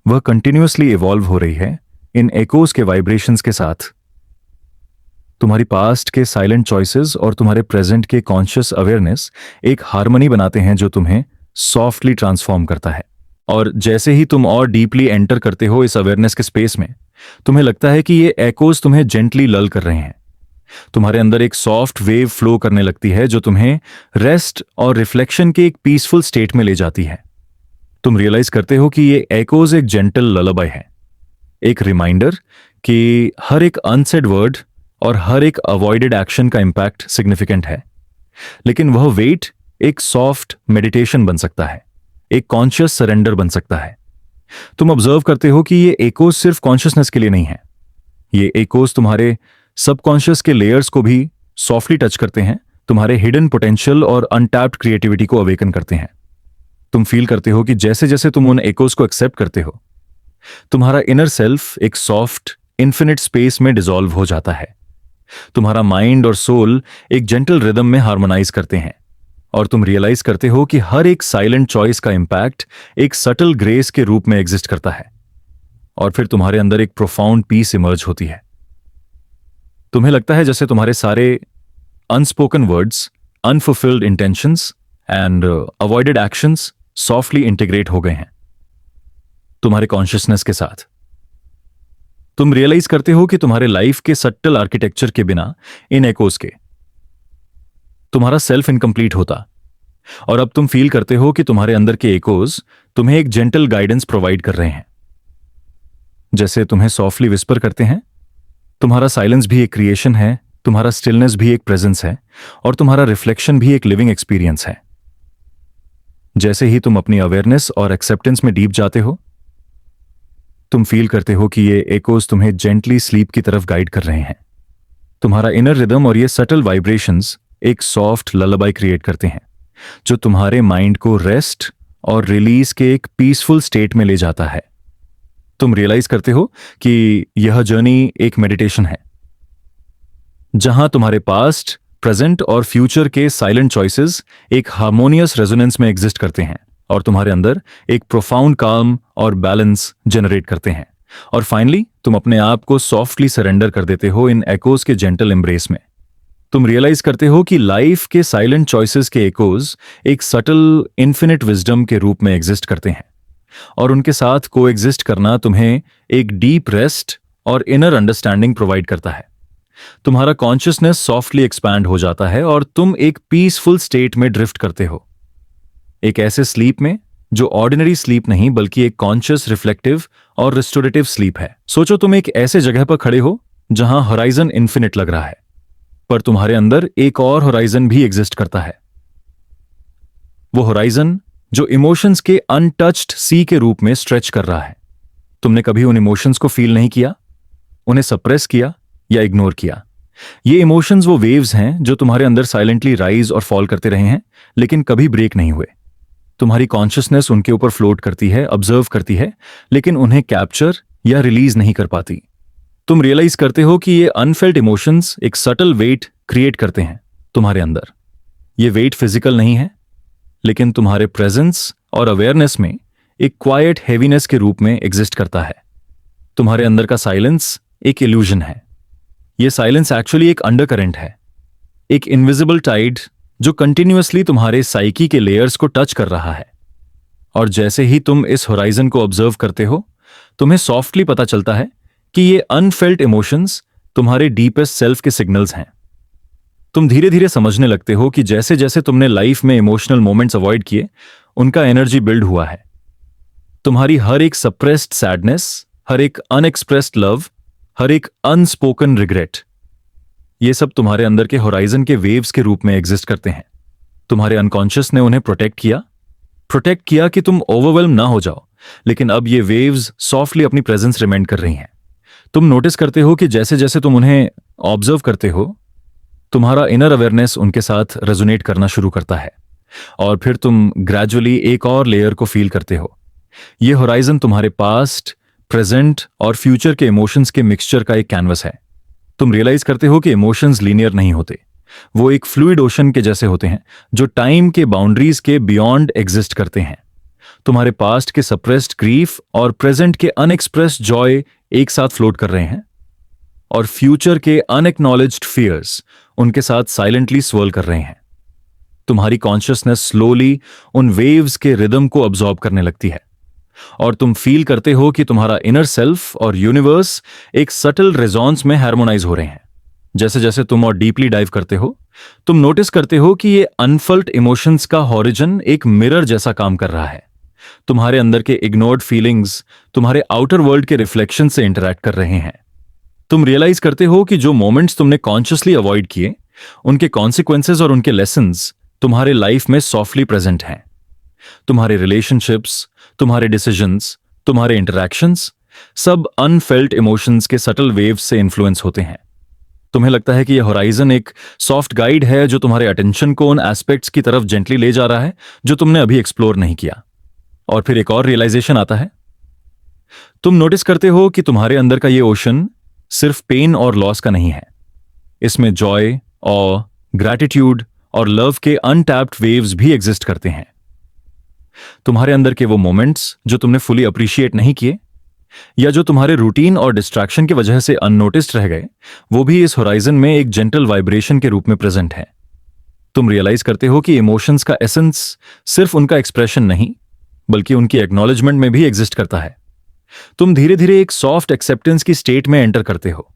वह कंटिन्यूअसली इवॉल्व हो रही है इन एकोज के वाइब्रेशंस के साथ। तुम्हारी पास्ट के साइलेंट चॉइसेस और तुम्हारे प्रेजेंट के कॉन्शियस अवेयरनेस एक हार्मनी बनाते हैं जो तुम्हें सॉफ्टली ट्रांसफॉर्म करता है। और जैसे ही तुम और डीपली एंटर करते हो इस अवेयरनेस के स्पेस में, तुम्हें लगता है कि ये एकोज तुम्हें जेंटली लल कर रहे हैं। तुम्हारे अंदर एक सॉफ्ट वेव फ्लो करने लगती है जो तुम्हें रेस्ट और रिफ्लेक्शन के एक पीसफुल स्टेट में ले जाती है। तुम रियलाइज करते हो कि ये एकोज एक जेंटल ललबाई है, एक रिमाइंडर कि हर एक अनसेड वर्ड और हर एक अवॉइडेड एक्शन का इंपैक्ट सिग्निफिकेंट है, लेकिन वह वेट एक सॉफ्ट मेडिटेशन बन सकता है, एक कॉन्शियस सरेंडर बन सकता है। तुम ऑब्जर्व करते हो कि ये एकोस सिर्फ कॉन्शियसनेस के लिए नहीं है, ये एकोस तुम्हारे सबकॉन्शियस के लेयर्स को भी सॉफ्टली टच करते हैं, तुम्हारे हिडन पोटेंशियल और अनटैप्ड क्रिएटिविटी को अवेकन करते हैं। तुम फील करते हो कि जैसे जैसे तुम उन एकोस को एक्सेप्ट करते हो, तुम्हारा इनर सेल्फ एक सॉफ्ट इन्फिनिट स्पेस में डिसॉल्व हो जाता है। तुम्हारा माइंड और सोल एक जेंटल रिदम में हार्मोनाइज करते हैं और तुम रियलाइज करते हो कि हर एक साइलेंट चॉइस का इंपैक्ट एक सटल ग्रेस के रूप में एग्जिस्ट करता है। और फिर तुम्हारे अंदर एक प्रोफाउंड पीस इमर्ज होती है। तुम्हें लगता है जैसे तुम्हारे सारे unspoken words, unfulfilled intentions and avoided actions softly integrate हो गए हैं तुम्हारे कॉन्शियसनेस के साथ। तुम रियलाइज करते हो कि तुम्हारे लाइफ के सट्टल आर्किटेक्चर के बिना, इन एकोस के, तुम्हारा सेल्फ इनकम्प्लीट होता। और अब तुम फील करते हो कि तुम्हारे अंदर के एकोस तुम्हें एक जेंटल गाइडेंस प्रोवाइड कर रहे हैं, जैसे तुम्हें सॉफ्टली विस्पर करते हैं, तुम्हारा साइलेंस भी एक क्रिएशन है, तुम्हारा स्टिलनेस भी एक प्रेजेंस है, और तुम्हारा रिफ्लेक्शन भी एक लिविंग एक्सपीरियंस है। जैसे ही तुम अपनी अवेयरनेस और एक्सेप्टेंस में डीप जाते हो, तुम फील करते हो कि ये एकोस तुम्हें जेंटली स्लीप की तरफ गाइड कर रहे हैं। तुम्हारा इनर रिदम और ये सटल वाइब्रेशंस एक सॉफ्ट ललबाई क्रिएट करते हैं, जो तुम्हारे माइंड को रेस्ट और रिलीज के एक पीसफुल स्टेट में ले जाता है। तुम रियलाइज करते हो कि यह जर्नी एक मेडिटेशन है, जहां तुम्हारे पास्ट, प्रेजेंट और फ्यूचर के साइलेंट चॉइसेस एक हार्मोनियस रेजोनेंस में एग्जिस्ट करते हैं और तुम्हारे अंदर एक प्रोफाउंड काम और बैलेंस जनरेट करते हैं। और फाइनली तुम अपने आप को सॉफ्टली सरेंडर कर देते हो इन एकोस के जेंटल एम्ब्रेस में। तुम रियलाइज करते हो कि लाइफ के साइलेंट चॉइसेस के एकोस एक सटल इन्फिनिट विजडम के रूप में एग्जिस्ट करते हैं, और उनके साथ को एग्जिस्ट करना तुम्हें एक डीप रेस्ट और इनर अंडरस्टैंडिंग प्रोवाइड करता है। तुम्हारा कॉन्शियसनेस सॉफ्टली एक्सपैंड हो जाता है और तुम एक पीसफुल स्टेट में ड्रिफ्ट करते हो, एक ऐसे स्लीप में जो ऑर्डिनरी स्लीप नहीं बल्कि एक कॉन्शियस, रिफ्लेक्टिव और रिस्टोरेटिव स्लीप है। सोचो तुम एक ऐसे जगह पर खड़े हो जहां होराइजन इन्फिनिट लग रहा है, पर तुम्हारे अंदर एक और होराइजन भी एग्जिस्ट करता है। वो होराइजन जो इमोशंस के अनटच्ड सी के रूप में स्ट्रेच कर रहा है। तुमने कभी उन इमोशंस को फील नहीं किया, उन्हें सप्रेस किया या इग्नोर किया। ये इमोशंस वो वेव्स हैं जो तुम्हारे अंदर साइलेंटली राइज और फॉल करते रहे हैं, लेकिन कभी ब्रेक नहीं हुए। तुम्हारी कॉन्शियसनेस उनके ऊपर फ्लोट करती है, ऑब्जर्व करती है, लेकिन उन्हें कैप्चर या रिलीज नहीं कर पाती। तुम रियलाइज करते हो कि ये अनफेल्ट इमोशंस एक सटल वेट क्रिएट करते हैं तुम्हारे अंदर। ये वेट फिजिकल नहीं है, लेकिन तुम्हारे प्रेजेंस और अवेयरनेस में एक क्वाइट हेवीनेस के रूप में एग्जिस्ट करता है। तुम्हारे अंदर का साइलेंस एक इल्यूजन है। यह साइलेंस एक्चुअली एक अंडरकरेंट है, एक इनविजिबल टाइड जो कंटिन्यूअसली तुम्हारे साइकी के लेयर्स को टच कर रहा है। और जैसे ही तुम इस होराइजन को ऑब्जर्व करते हो, तुम्हें सॉफ्टली पता चलता है कि ये अनफेल्ट इमोशंस तुम्हारे डीपेस्ट सेल्फ के सिग्नल्स हैं। तुम धीरे धीरे समझने लगते हो कि जैसे जैसे तुमने लाइफ में इमोशनल मोमेंट्स अवॉइड किए, उनका एनर्जी बिल्ड हुआ है। तुम्हारी हर एक सप्रेस्ड सैडनेस, हर एक अनएक्सप्रेस्ड लव, हर एक अनस्पोकन रिग्रेट, ये सब तुम्हारे अंदर के होराइजन के वेव्स के रूप में एग्जिस्ट करते हैं। तुम्हारे अनकॉन्शियस ने उन्हें प्रोटेक्ट किया कि तुम ओवरवेल्म ना हो जाओ, लेकिन अब ये वेव्स सॉफ्टली अपनी प्रेजेंस रिमाइंड कर रही हैं। तुम नोटिस करते हो कि जैसे जैसे तुम उन्हें ऑब्जर्व करते हो, तुम्हारा इनर अवेयरनेस उनके साथ रेजोनेट करना शुरू करता है, और फिर तुम ग्रेजुअली एक और लेयर को फील करते हो। ये होराइजन तुम्हारे पास्ट, प्रेजेंट और फ्यूचर के इमोशंस के मिक्सचर का एक कैनवस है। तुम रियलाइज करते हो कि इमोशंस लीनियर नहीं होते, वो एक फ्लूइड ओशन के जैसे होते हैं जो टाइम के बाउंड्रीज के बियॉन्ड एग्जिस्ट करते हैं। तुम्हारे पास्ट के सप्रेस्ड ग्रीफ और प्रेजेंट के अनएक्सप्रेस्ड जॉय एक साथ फ्लोट कर रहे हैं, और फ्यूचर के अनएक्नॉलेज्ड फियर्स उनके साथ साइलेंटली स्वर्ल कर रहे हैं। तुम्हारी कॉन्शियसनेस स्लोली उन वेव्स के रिदम को अब्सॉर्ब करने लगती है, और तुम फील करते हो कि तुम्हारा इनर सेल्फ और यूनिवर्स एक सटल रेजोनेंस में हार्मोनाइज हो रहे हैं। जैसे जैसे तुम और डीपली डाइव करते हो, तुम नोटिस करते हो कि ये अनफल्ट इमोशंस का हॉरिजन एक मिरर जैसा काम कर रहा है। तुम्हारे अंदर के इग्नोर्ड फीलिंग्स तुम्हारे आउटर वर्ल्ड के रिफ्लेक्शन से इंटरैक्ट कर रहे हैं, तुम रियलाइज करते हो कि जो मोमेंट्स तुमने कॉन्शियसली अवॉइड किए, उनके कॉन्सिक्वेंसेस और उनके लेसन्स तुम्हारे लाइफ में सॉफ्टली प्रेजेंट हैं। तुम्हारे रिलेशनशिप्स, तुम्हारे डिसीजंस, तुम्हारे इंटरैक्शंस सब अनफेल्ट इमोशंस के सटल वेव्स से इन्फ्लुएंस होते हैं। तुम्हें लगता है कि यह होराइजन एक सॉफ्ट गाइड है जो तुम्हारे अटेंशन को उन एस्पेक्ट्स की तरफ जेंटली ले जा रहा है जो तुमने अभी एक्सप्लोर नहीं किया। और फिर एक और रियलाइजेशन आता है। तुम नोटिस करते हो कि तुम्हारे अंदर का ये ओशन सिर्फ पेन और लॉस का नहीं है। इसमें जॉय, ऑ, ग्रैटिट्यूड और लव के अनटैप्ड वेव्स भी एग्जिस्ट करते हैं। तुम्हारे अंदर के वो मोमेंट्स जो तुमने फुली अप्रिशिएट नहीं किए या जो तुम्हारे रूटीन और डिस्ट्रैक्शन की वजह से अननोटिस्ड रह गए, वो भी इस होराइजन में एक जेंटल वाइब्रेशन के रूप में प्रेजेंट है। तुम रियलाइज करते हो कि इमोशंस का एसेंस सिर्फ उनका एक्सप्रेशन नहीं, बल्कि उनकी एक्नॉलेजमेंट में भी एग्जिस्ट करता है। तुम धीरे धीरे एक सॉफ्ट एक्सेप्टेंस की स्टेट में एंटर करते हो।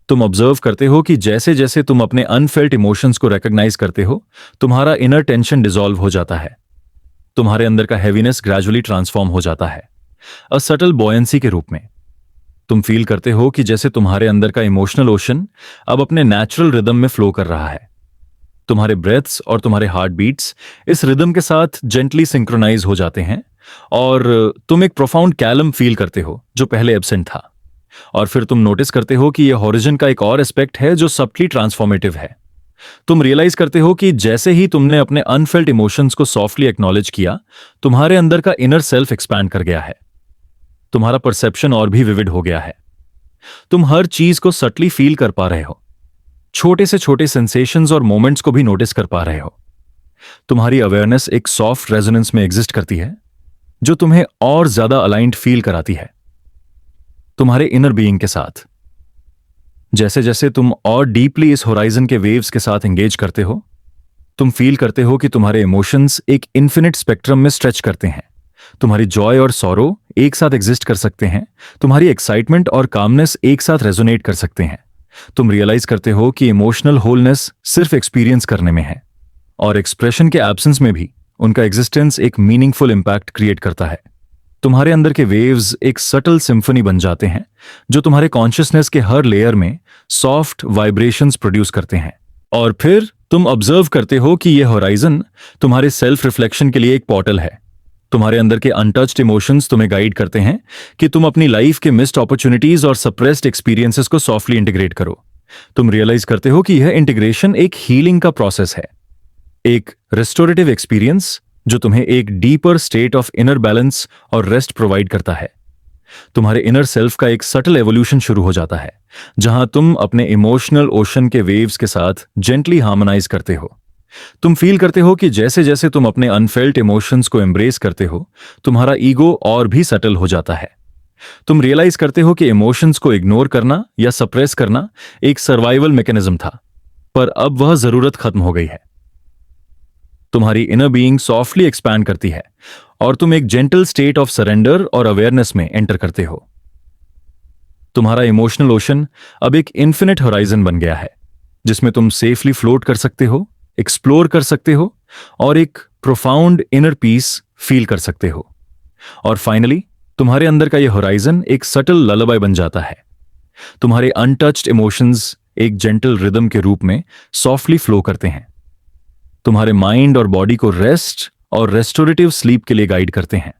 तुम ऑब्जर्व करते हो कि जैसे जैसे तुम अपने अनफेल्ट इमोशंस को रिकॉग्नाइज करते हो, तुम्हारा इनर टेंशन डिसॉल्व हो जाता है। तुम्हारे अंदर का हैवीनेस ग्रेजुअली ट्रांसफॉर्म हो जाता है अ सटल बॉयंसी के रूप में। तुम फील करते हो कि जैसे तुम्हारे अंदर का इमोशनल ओशन अब अपने नेचुरल रिदम में फ्लो कर रहा है। तुम्हारे ब्रेथ्स और तुम्हारे हार्ट बीट्स इस रिदम के साथ जेंटली सिंक्रोनाइज हो जाते हैं और तुम एक प्रोफाउंड कैलम फील करते हो जो पहले एब्सेंट था। और फिर तुम नोटिस करते हो कि यह हॉरिजन का एक और एस्पेक्ट है जो सबटली ट्रांसफॉर्मेटिव है। तुम रियलाइज करते हो कि जैसे ही तुमने अपने अनफेल्ट इमोशंस को सॉफ्टली एक्नॉलेज किया, तुम्हारे अंदर का इनर सेल्फ एक्सपैंड कर गया है। तुम्हारा परसेप्शन और भी विविड हो गया है। तुम हर चीज को सटली फील कर पा रहे हो, छोटे से छोटे सेंसेशंस और मोमेंट्स को भी नोटिस कर पा रहे हो। तुम्हारी अवेयरनेस एक सॉफ्ट रेजोनेंस में एग्जिस्ट करती है जो तुम्हें और ज्यादा अलाइंड फील कराती है तुम्हारे इनर बीइंग के साथ। जैसे जैसे तुम और डीपली इस होराइजन के वेव्स के साथ एंगेज करते हो, तुम फील करते हो कि तुम्हारे इमोशंस एक इन्फिनिट स्पेक्ट्रम में स्ट्रेच करते हैं। तुम्हारी जॉय और सॉरो एक साथ एग्जिस्ट कर सकते हैं। तुम्हारी एक्साइटमेंट और कामनेस एक साथ रेजोनेट कर सकते हैं। तुम रियलाइज करते हो कि इमोशनल होलनेस सिर्फ एक्सपीरियंस करने में है और एक्सप्रेशन के एब्सेंस में भी उनका एग्जिस्टेंस एक मीनिंगफुल इंपैक्ट क्रिएट करता है। तुम्हारे अंदर के वेव्स एक सटल सिम्फनी बन जाते हैं जो तुम्हारे कॉन्शियसनेस के हर लेयर में सॉफ्ट वाइब्रेशंस प्रोड्यूस करते हैं। और फिर तुम ऑब्जर्व करते हो कि यह होराइजन तुम्हारे सेल्फ रिफ्लेक्शन के लिए एक पोर्टल है। तुम्हारे अंदर के अनटच्ड इमोशंस तुम्हें गाइड करते हैं कि तुम अपनी लाइफ के मिस्ड अपॉर्चुनिटीज और सप्रेस्ड एक्सपीरियंसेस को सॉफ्टली इंटीग्रेट करो। तुम रियलाइज करते हो कि यह इंटीग्रेशन एक हीलिंग का प्रोसेस है, एक रिस्टोरेटिव एक्सपीरियंस जो तुम्हें एक deeper state of inner balance और रेस्ट प्रोवाइड करता है। तुम्हारे इनर सेल्फ का एक सटल एवोल्यूशन शुरू हो जाता है जहां तुम अपने इमोशनल ओशन के वेव्स के साथ जेंटली हार्मोनाइज करते हो। तुम फील करते हो कि जैसे जैसे तुम अपने अनफेल्ट इमोशंस को एम्ब्रेस करते हो, तुम्हारा ईगो और भी सटल हो जाता है। तुम रियलाइज करते हो कि इमोशंस को इग्नोर करना या सप्रेस करना एक सर्वाइवल मैकेनिज्म था, पर अब वह जरूरत खत्म हो गई है। तुम्हारी इनर बीइंग सॉफ्टली एक्सपैंड करती है और तुम एक जेंटल स्टेट ऑफ सरेंडर और अवेयरनेस में एंटर करते हो। तुम्हारा इमोशनल ओशन अब एक इन्फिनिट होराइजन बन गया है जिसमें तुम सेफली फ्लोट कर सकते हो, एक्सप्लोर कर सकते हो और एक प्रोफाउंड इनर पीस फील कर सकते हो। और फाइनली तुम्हारे अंदर का यह होराइजन एक सटल ललबाई बन जाता है। तुम्हारे अनटच्ड इमोशंस एक जेंटल रिदम के रूप में सॉफ्टली फ्लो करते हैं, तुम्हारे माइंड और बॉडी को रेस्ट और रेस्टोरेटिव स्लीप के लिए गाइड करते हैं।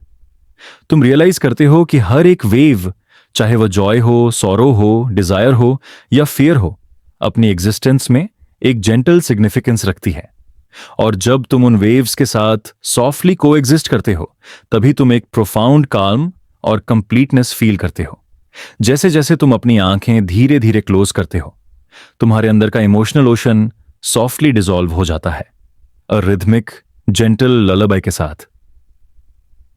तुम रियलाइज करते हो कि हर एक वेव, चाहे वह जॉय हो, सॉरो हो, डिजायर हो या फियर हो, अपनी एग्जिस्टेंस में एक जेंटल सिग्निफिकेंस रखती है। और जब तुम उन वेव्स के साथ सॉफ्टली कोएग्जिस्ट करते हो, तभी तुम एक प्रोफाउंड काल्म और कंप्लीटनेस फील करते हो। जैसे जैसे तुम अपनी आंखें धीरे धीरे क्लोज करते हो, तुम्हारे अंदर का इमोशनल ओशन सॉफ्टली डिसॉल्व हो जाता है अ रिथमिक जेंटल ललबाई के साथ।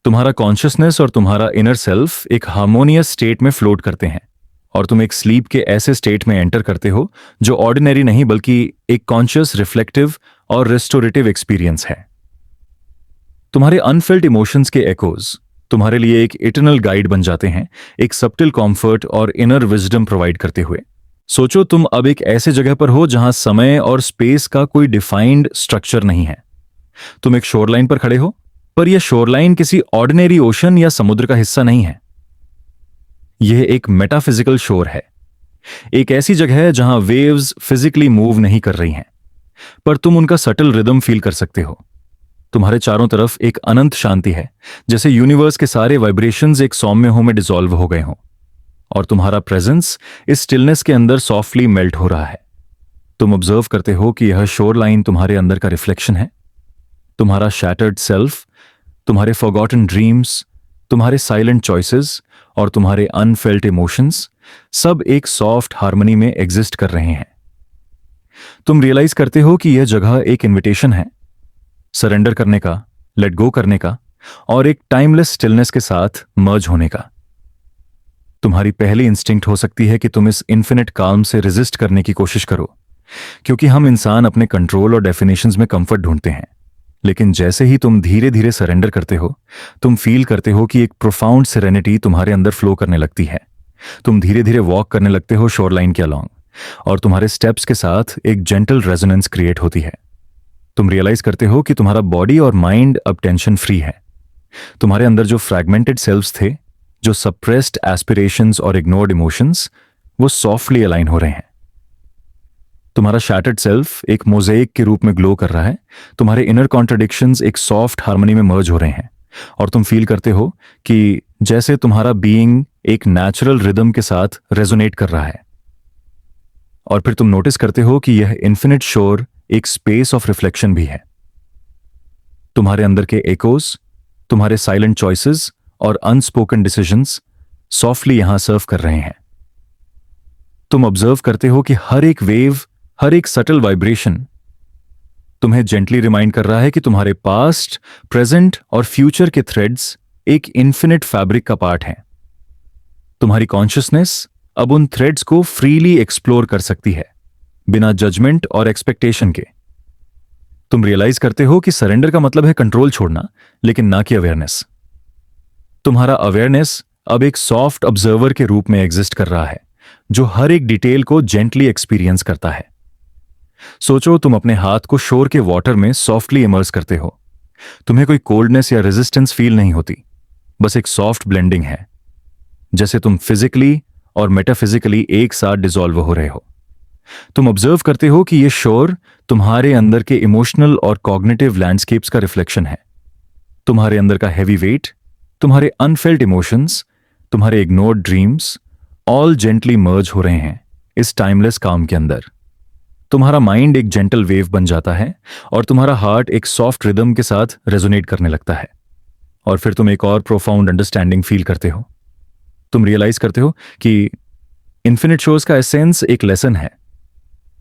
तुम्हारा कॉन्शियसनेस और तुम्हारा इनर सेल्फ एक हार्मोनियस स्टेट में फ्लोट करते हैं और तुम एक स्लीप के ऐसे स्टेट में एंटर करते हो जो ऑर्डिनरी नहीं बल्कि एक कॉन्शियस, रिफ्लेक्टिव और रेस्टोरेटिव एक्सपीरियंस है। तुम्हारे अनफेल्ट इमोशंस के एकोज तुम्हारे लिए एक इटर्नल गाइड बन जाते हैं, एक सबटिल कॉम्फर्ट और इनर विजडम प्रोवाइड करते हुए। सोचो तुम अब एक ऐसे जगह पर हो जहां समय और स्पेस का कोई डिफाइंड स्ट्रक्चर नहीं है। तुम एक शोरलाइन पर खड़े हो, पर यह शोरलाइन किसी ऑर्डिनरी ओशन या समुद्र का हिस्सा नहीं है। यह एक मेटाफिजिकल शोर है, एक ऐसी जगह है जहां वेव्स फिजिकली मूव नहीं कर रही हैं, पर तुम उनका सटल रिदम फील कर सकते हो। तुम्हारे चारों तरफ एक अनंत शांति है, जैसे यूनिवर्स के सारे वाइब्रेशंस एक सौम्य हो में डिसॉल्व हो गए हों, और तुम्हारा प्रेजेंस इस स्टिलनेस के अंदर सॉफ्टली मेल्ट हो रहा है। तुम ऑब्जर्व करते हो कि यह शोर लाइन तुम्हारे अंदर का रिफ्लेक्शन है। तुम्हारा शैटर्ड सेल्फ, तुम्हारे फॉरगॉटन ड्रीम्स, तुम्हारे साइलेंट चॉइसेस और तुम्हारे अनफेल्ट इमोशंस सब एक सॉफ्ट हार्मनी में एग्जिस्ट कर रहे हैं। तुम रियलाइज करते हो कि यह जगह एक इनविटेशन है, सरेंडर करने का, लेट गो करने का और एक टाइमलेस स्टिलनेस के साथ मर्ज होने का। तुम्हारी पहली इंस्टिंक्ट हो सकती है कि तुम इस इन्फिनिट काल्म से रेजिस्ट करने की कोशिश करो, क्योंकि हम इंसान अपने कंट्रोल और डेफिनेशंस में कंफर्ट ढूंढते हैं। लेकिन जैसे ही तुम धीरे धीरे सरेंडर करते हो, तुम फील करते हो कि एक प्रोफाउंड सेरेनिटी तुम्हारे अंदर फ्लो करने लगती है। तुम धीरे धीरे वॉक करने लगते हो शोरलाइन के अलोंग, और तुम्हारे स्टेप्स के साथ एक जेंटल रेजोनेंस क्रिएट होती है। तुम रियलाइज करते हो कि तुम्हारा बॉडी और माइंड अब टेंशन फ्री है। तुम्हारे अंदर जो फ्रैगमेंटेड सेल्व्स थे, जो सप्रेस्ड एस्पिरेशंस और इग्नोर्ड इमोशंस, वो सॉफ्टली अलाइन हो रहे हैं। तुम्हारा शैटर्ड सेल्फ एक मोज़ेक के रूप में ग्लो कर रहा है। तुम्हारे इनर कॉन्ट्रडिक्शंस एक सॉफ्ट हार्मनी में मर्ज हो रहे हैं, और तुम फील करते हो कि जैसे तुम्हारा बीइंग एक नेचुरल रिदम के साथ रेजोनेट कर रहा है। और फिर तुम नोटिस करते हो कि यह इन्फिनिट शोर एक स्पेस ऑफ रिफ्लेक्शन भी है। तुम्हारे अंदर के एकोस, तुम्हारे साइलेंट चॉइसेस और अनस्पोकन डिसीजंस सॉफ्टली यहां सर्व कर रहे हैं। तुम ऑब्जर्व करते हो कि हर एक वेव, हर एक सटल वाइब्रेशन तुम्हें जेंटली रिमाइंड कर रहा है कि तुम्हारे पास्ट, प्रेजेंट और फ्यूचर के थ्रेड्स एक इन्फिनिट फैब्रिक का पार्ट हैं। तुम्हारी कॉन्शियसनेस अब उन थ्रेड्स को फ्रीली एक्सप्लोर कर सकती है, बिना जजमेंट और एक्सपेक्टेशन के। तुम रियलाइज करते हो कि सरेंडर का मतलब है कंट्रोल छोड़ना, लेकिन ना कि अवेयरनेस। तुम्हारा अवेयरनेस अब एक सॉफ्ट ऑब्जर्वर के रूप में एग्जिस्ट कर रहा है, जो हर एक डिटेल को जेंटली एक्सपीरियंस करता है। सोचो, तुम अपने हाथ को शोर के वाटर में सॉफ्टली इमर्स करते हो। तुम्हें कोई कोल्डनेस या रेजिस्टेंस फील नहीं होती, बस एक सॉफ्ट ब्लेंडिंग है, जैसे तुम फिजिकली और मेटाफिजिकली एक साथ डिसॉल्व हो रहे हो। तुम ऑब्जर्व करते हो कि यह शोर तुम्हारे अंदर के इमोशनल और कॉग्निटिव लैंडस्केप्स का रिफ्लेक्शन है। तुम्हारे अंदर का हैवी वेट, तुम्हारे अनफेल्ट इमोशंस, तुम्हारे इग्नोर्ड ड्रीम्स ऑल जेंटली मर्ज हो रहे हैं इस टाइमलेस काम के अंदर। तुम्हारा माइंड एक जेंटल वेव बन जाता है, और तुम्हारा हार्ट एक सॉफ्ट रिदम के साथ रेजोनेट करने लगता है। और फिर तुम एक और प्रोफाउंड अंडरस्टैंडिंग फील करते हो। तुम रियलाइज करते हो कि इन्फिनिट शोज का एसेंस एक लेसन है।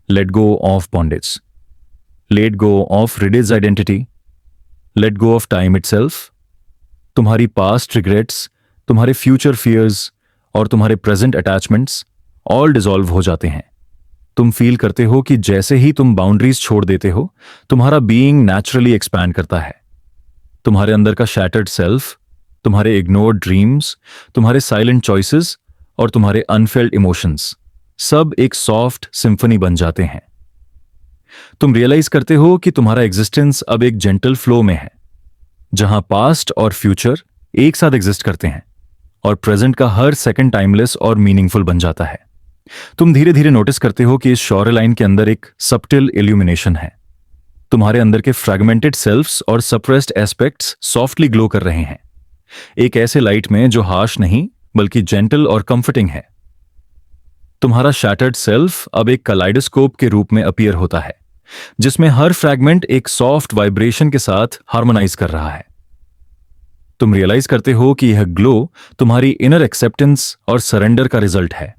Let go of bondage, let go of रिडिज identity, let go of time itself. तुम्हारी पास्ट रिग्रेट्स, तुम्हारे फ्यूचर फियर्स और तुम्हारे प्रेजेंट अटैचमेंट्स ऑल डिसॉल्व हो जाते हैं। तुम फील करते हो कि जैसे ही तुम बाउंड्रीज छोड़ देते हो, तुम्हारा बीइंग नेचुरली एक्सपैंड करता है। तुम्हारे अंदर का शैटर्ड सेल्फ, तुम्हारे इग्नोर्ड ड्रीम्स, तुम्हारे साइलेंट चॉइसेस और तुम्हारे अनफेल्ड इमोशंस सब एक सॉफ्ट सिम्फनी बन जाते हैं। तुम रियलाइज करते हो कि तुम्हारा एग्जिस्टेंस अब एक जेंटल फ्लो में है, जहां पास्ट और फ्यूचर एक साथ एग्जिस्ट करते हैं, और प्रेजेंट का हर सेकंड टाइमलेस और मीनिंगफुल बन जाता है। तुम धीरे धीरे नोटिस करते हो कि इस शोर लाइन के अंदर एक सब्टिल इल्यूमिनेशन है। तुम्हारे अंदर के फ्रैगमेंटेड सेल्फ्स और सप्रेस्ड एस्पेक्ट्स सॉफ्टली ग्लो कर रहे हैं, एक ऐसे लाइट में जो हार्श नहीं बल्कि जेंटल और कंफर्टिंग है। तुम्हारा शैटर्ड सेल्फ अब एक कलाइडोस्कोप के रूप में अपीयर होता है, जिसमें हर फ्रैगमेंट एक सॉफ्ट वाइब्रेशन के साथ हार्मोनाइज कर रहा है। तुम रियलाइज करते हो कि यह ग्लो तुम्हारी इनर एक्सेप्टेंस और सरेंडर का रिजल्ट है।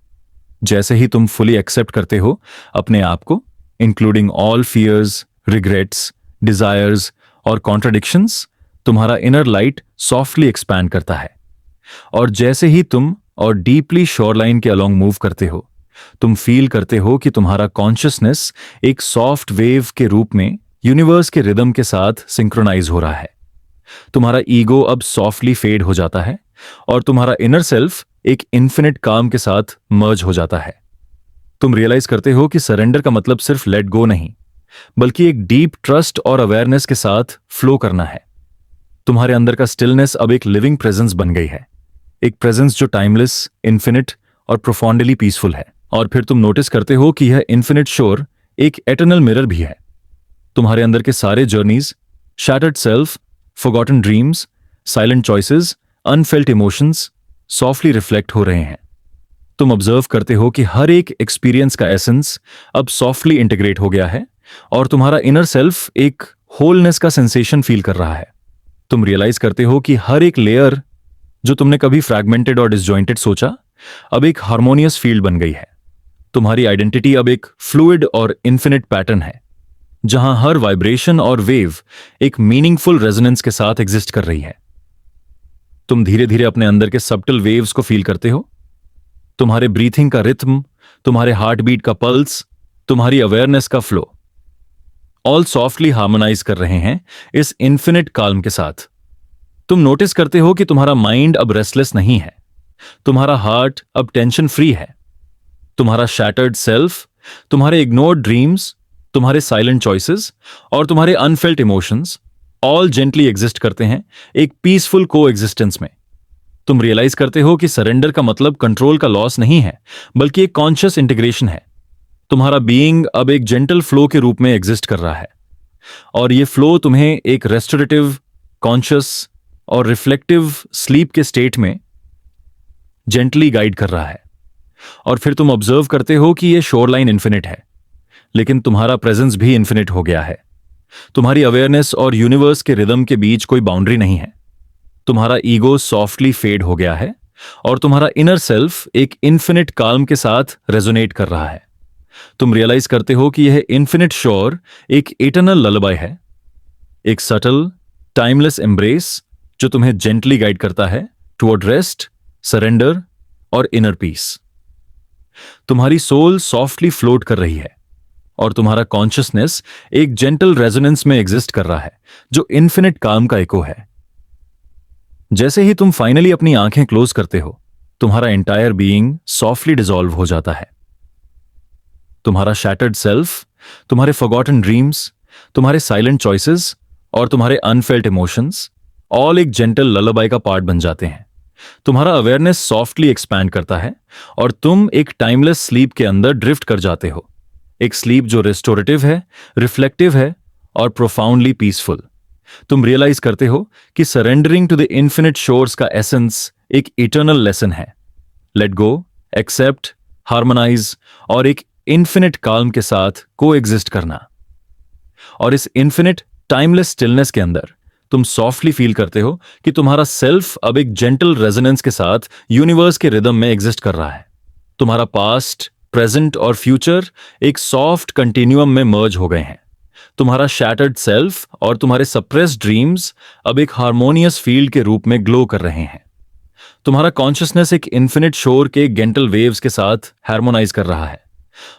जैसे ही तुम फुली एक्सेप्ट करते हो अपने आप को, including all fears, regrets, desires और कॉन्ट्रडिक्शंस, तुम्हारा इनर लाइट सॉफ्टली एक्सपैंड करता है। और जैसे ही तुम और डीपली शोरलाइन के अलोंग मूव करते हो, तुम फील करते हो कि तुम्हारा कॉन्शियसनेस एक सॉफ्ट वेव के रूप में यूनिवर्स के रिदम के साथ सिंक्रोनाइज हो रहा है। तुम्हारा ईगो अब सॉफ्टली फेड हो जाता है, और तुम्हारा इनर सेल्फ एक इन्फिनिट काम के साथ मर्ज हो जाता है। तुम रियलाइज करते हो कि सरेंडर का मतलब सिर्फ लेट गो नहीं, बल्कि एक डीप ट्रस्ट और अवेयरनेस के साथ फ्लो करना है। तुम्हारे अंदर का स्टिलनेस अब एक लिविंग प्रेजेंस बन गई है, एक प्रेजेंस जो टाइमलेस, इन्फिनिट और प्रोफॉन्डली पीसफुल है। और फिर तुम नोटिस करते हो कि यह इन्फिनिट शोर एक एटर्नल मिरर भी है। तुम्हारे अंदर के सारे journeys, shattered self, forgotten dreams, silent choices, unfelt emotions softly reflect हो रहे हैं। तुम ऑब्जर्व करते हो कि हर एक एक्सपीरियंस का एसेंस अब सॉफ्टली इंटीग्रेट हो गया है और तुम्हारा इनर सेल्फ एक होलनेस का सेंसेशन फील कर रहा है। तुम रियलाइज करते हो कि हर एक लेयर जो तुमने कभी फ्रैगमेंटेड और डिसजॉइंटेड सोचा, अब एक हार्मोनियस फील्ड बन गई है। तुम्हारी आइडेंटिटी अब एक फ्लूइड और इन्फिनिट पैटर्न है, जहां हर वाइब्रेशन और वेव एक मीनिंगफुल रेजोनेंस के साथ एग्जिस्ट कर रही है। तुम धीरे धीरे अपने अंदर के सबटल वेव्स को फील करते हो। तुम्हारे ब्रीथिंग का रिथम, तुम्हारे हार्ट बीट का पल्स, तुम्हारी अवेयरनेस का फ्लो ऑल सॉफ्टली हार्मोनाइज कर रहे हैं इस इन्फिनिट काल्म के साथ। तुम नोटिस करते हो कि तुम्हारा माइंड अब रेस्टलेस नहीं है, तुम्हारा हार्ट अब टेंशन फ्री है, तुम्हारा शैटर्ड सेल्फ, तुम्हारे इग्नोर्ड ड्रीम्स, तुम्हारे साइलेंट चॉइसेस और तुम्हारे unfelt emotions all gently exist करते हैं एक पीसफुल को एग्जिस्टेंस में। तुम रियलाइज करते हो कि सरेंडर का मतलब कंट्रोल का लॉस नहीं है, बल्कि एक कॉन्शियस इंटीग्रेशन है। तुम्हारा बीइंग अब एक जेंटल फ्लो के रूप में एग्जिस्ट कर रहा है और यह फ्लो तुम्हें एक रेस्टोरेटिव, कॉन्शियस और रिफ्लेक्टिव स्लीप के स्टेट में जेंटली गाइड कर रहा है। और फिर तुम ऑब्जर्व करते हो कि यह शोरलाइन इन्फिनिट है, लेकिन तुम्हारा प्रेजेंस भी इन्फिनिट हो गया है। तुम्हारी अवेयरनेस और यूनिवर्स के रिदम के बीच कोई बाउंड्री नहीं है। तुम्हारा ईगो सॉफ्टली फेड हो गया है और तुम्हारा इनर सेल्फ एक इन्फिनिट काल्म के साथ रेजोनेट कर रहा है। तुम रियलाइज करते हो कि यह इन्फिनिट शोर एक इटर्नल ललबाई है, एक सटल, टाइमलेस एम्ब्रेस जो तुम्हें जेंटली गाइड करता है टुवर्ड रेस्ट, सरेंडर और इनर पीस। तुम्हारी सोल सॉफ्टली फ्लोट कर रही है और तुम्हारा कॉन्शियसनेस एक जेंटल रेजोनेंस में एग्जिस्ट कर रहा है जो इन्फिनिट काम का इको है। जैसे ही तुम फाइनली अपनी आंखें क्लोज करते हो, तुम्हारा एंटायर बीइंग सॉफ्टली डिसॉल्व हो जाता है। तुम्हारा शैटर्ड सेल्फ, तुम्हारे फॉरगॉटन ड्रीम्स, तुम्हारे साइलेंट चॉइसेस और तुम्हारे अनफेल्ट इमोशंस ऑल एक जेंटल ललबाई का पार्ट बन जाते हैं। तुम्हारा अवेयरनेस सॉफ्टली एक्सपैंड करता है और तुम एक टाइमलेस स्लीप के अंदर ड्रिफ्ट कर जाते हो, एक स्लीप जो रेस्टोरेटिव है, रिफ्लेक्टिव है और प्रोफाउंडली पीसफुल। तुम रियलाइज करते हो कि surrendering to the infinite shores का एसेंस एक इटर्नल लेसन है। लेट गो, एक्सेप्ट, हार्मोनाइज और एक इन्फिनिट काल्म के साथ को एग्जिस्ट करना। और इस इन्फिनिट टाइमलेस स्टिलनेस के अंदर तुम सॉफ्टली फील करते हो कि तुम्हारा सेल्फ अब एक जेंटल रेजोनेंस के साथ यूनिवर्स के रिदम में एग्जिस्ट कर रहा है। तुम्हारा पास्ट, प्रेजेंट और फ्यूचर एक सॉफ्ट कंटिन्यूअम में मर्ज हो गए हैं। तुम्हारा शैटर्ड सेल्फ और तुम्हारे सप्रेस्ड ड्रीम्स अब एक हार्मोनियस फील्ड के रूप में ग्लो कर रहे हैं। तुम्हारा कॉन्शियसनेस एक इन्फिनिट शोर के जेंटल वेव्स के साथ हार्मोनाइज कर रहा है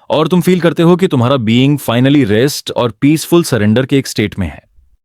और तुम फील करते हो कि तुम्हारा बीइंग फाइनली रेस्ट और पीसफुल सरेंडर के एक स्टेट में है।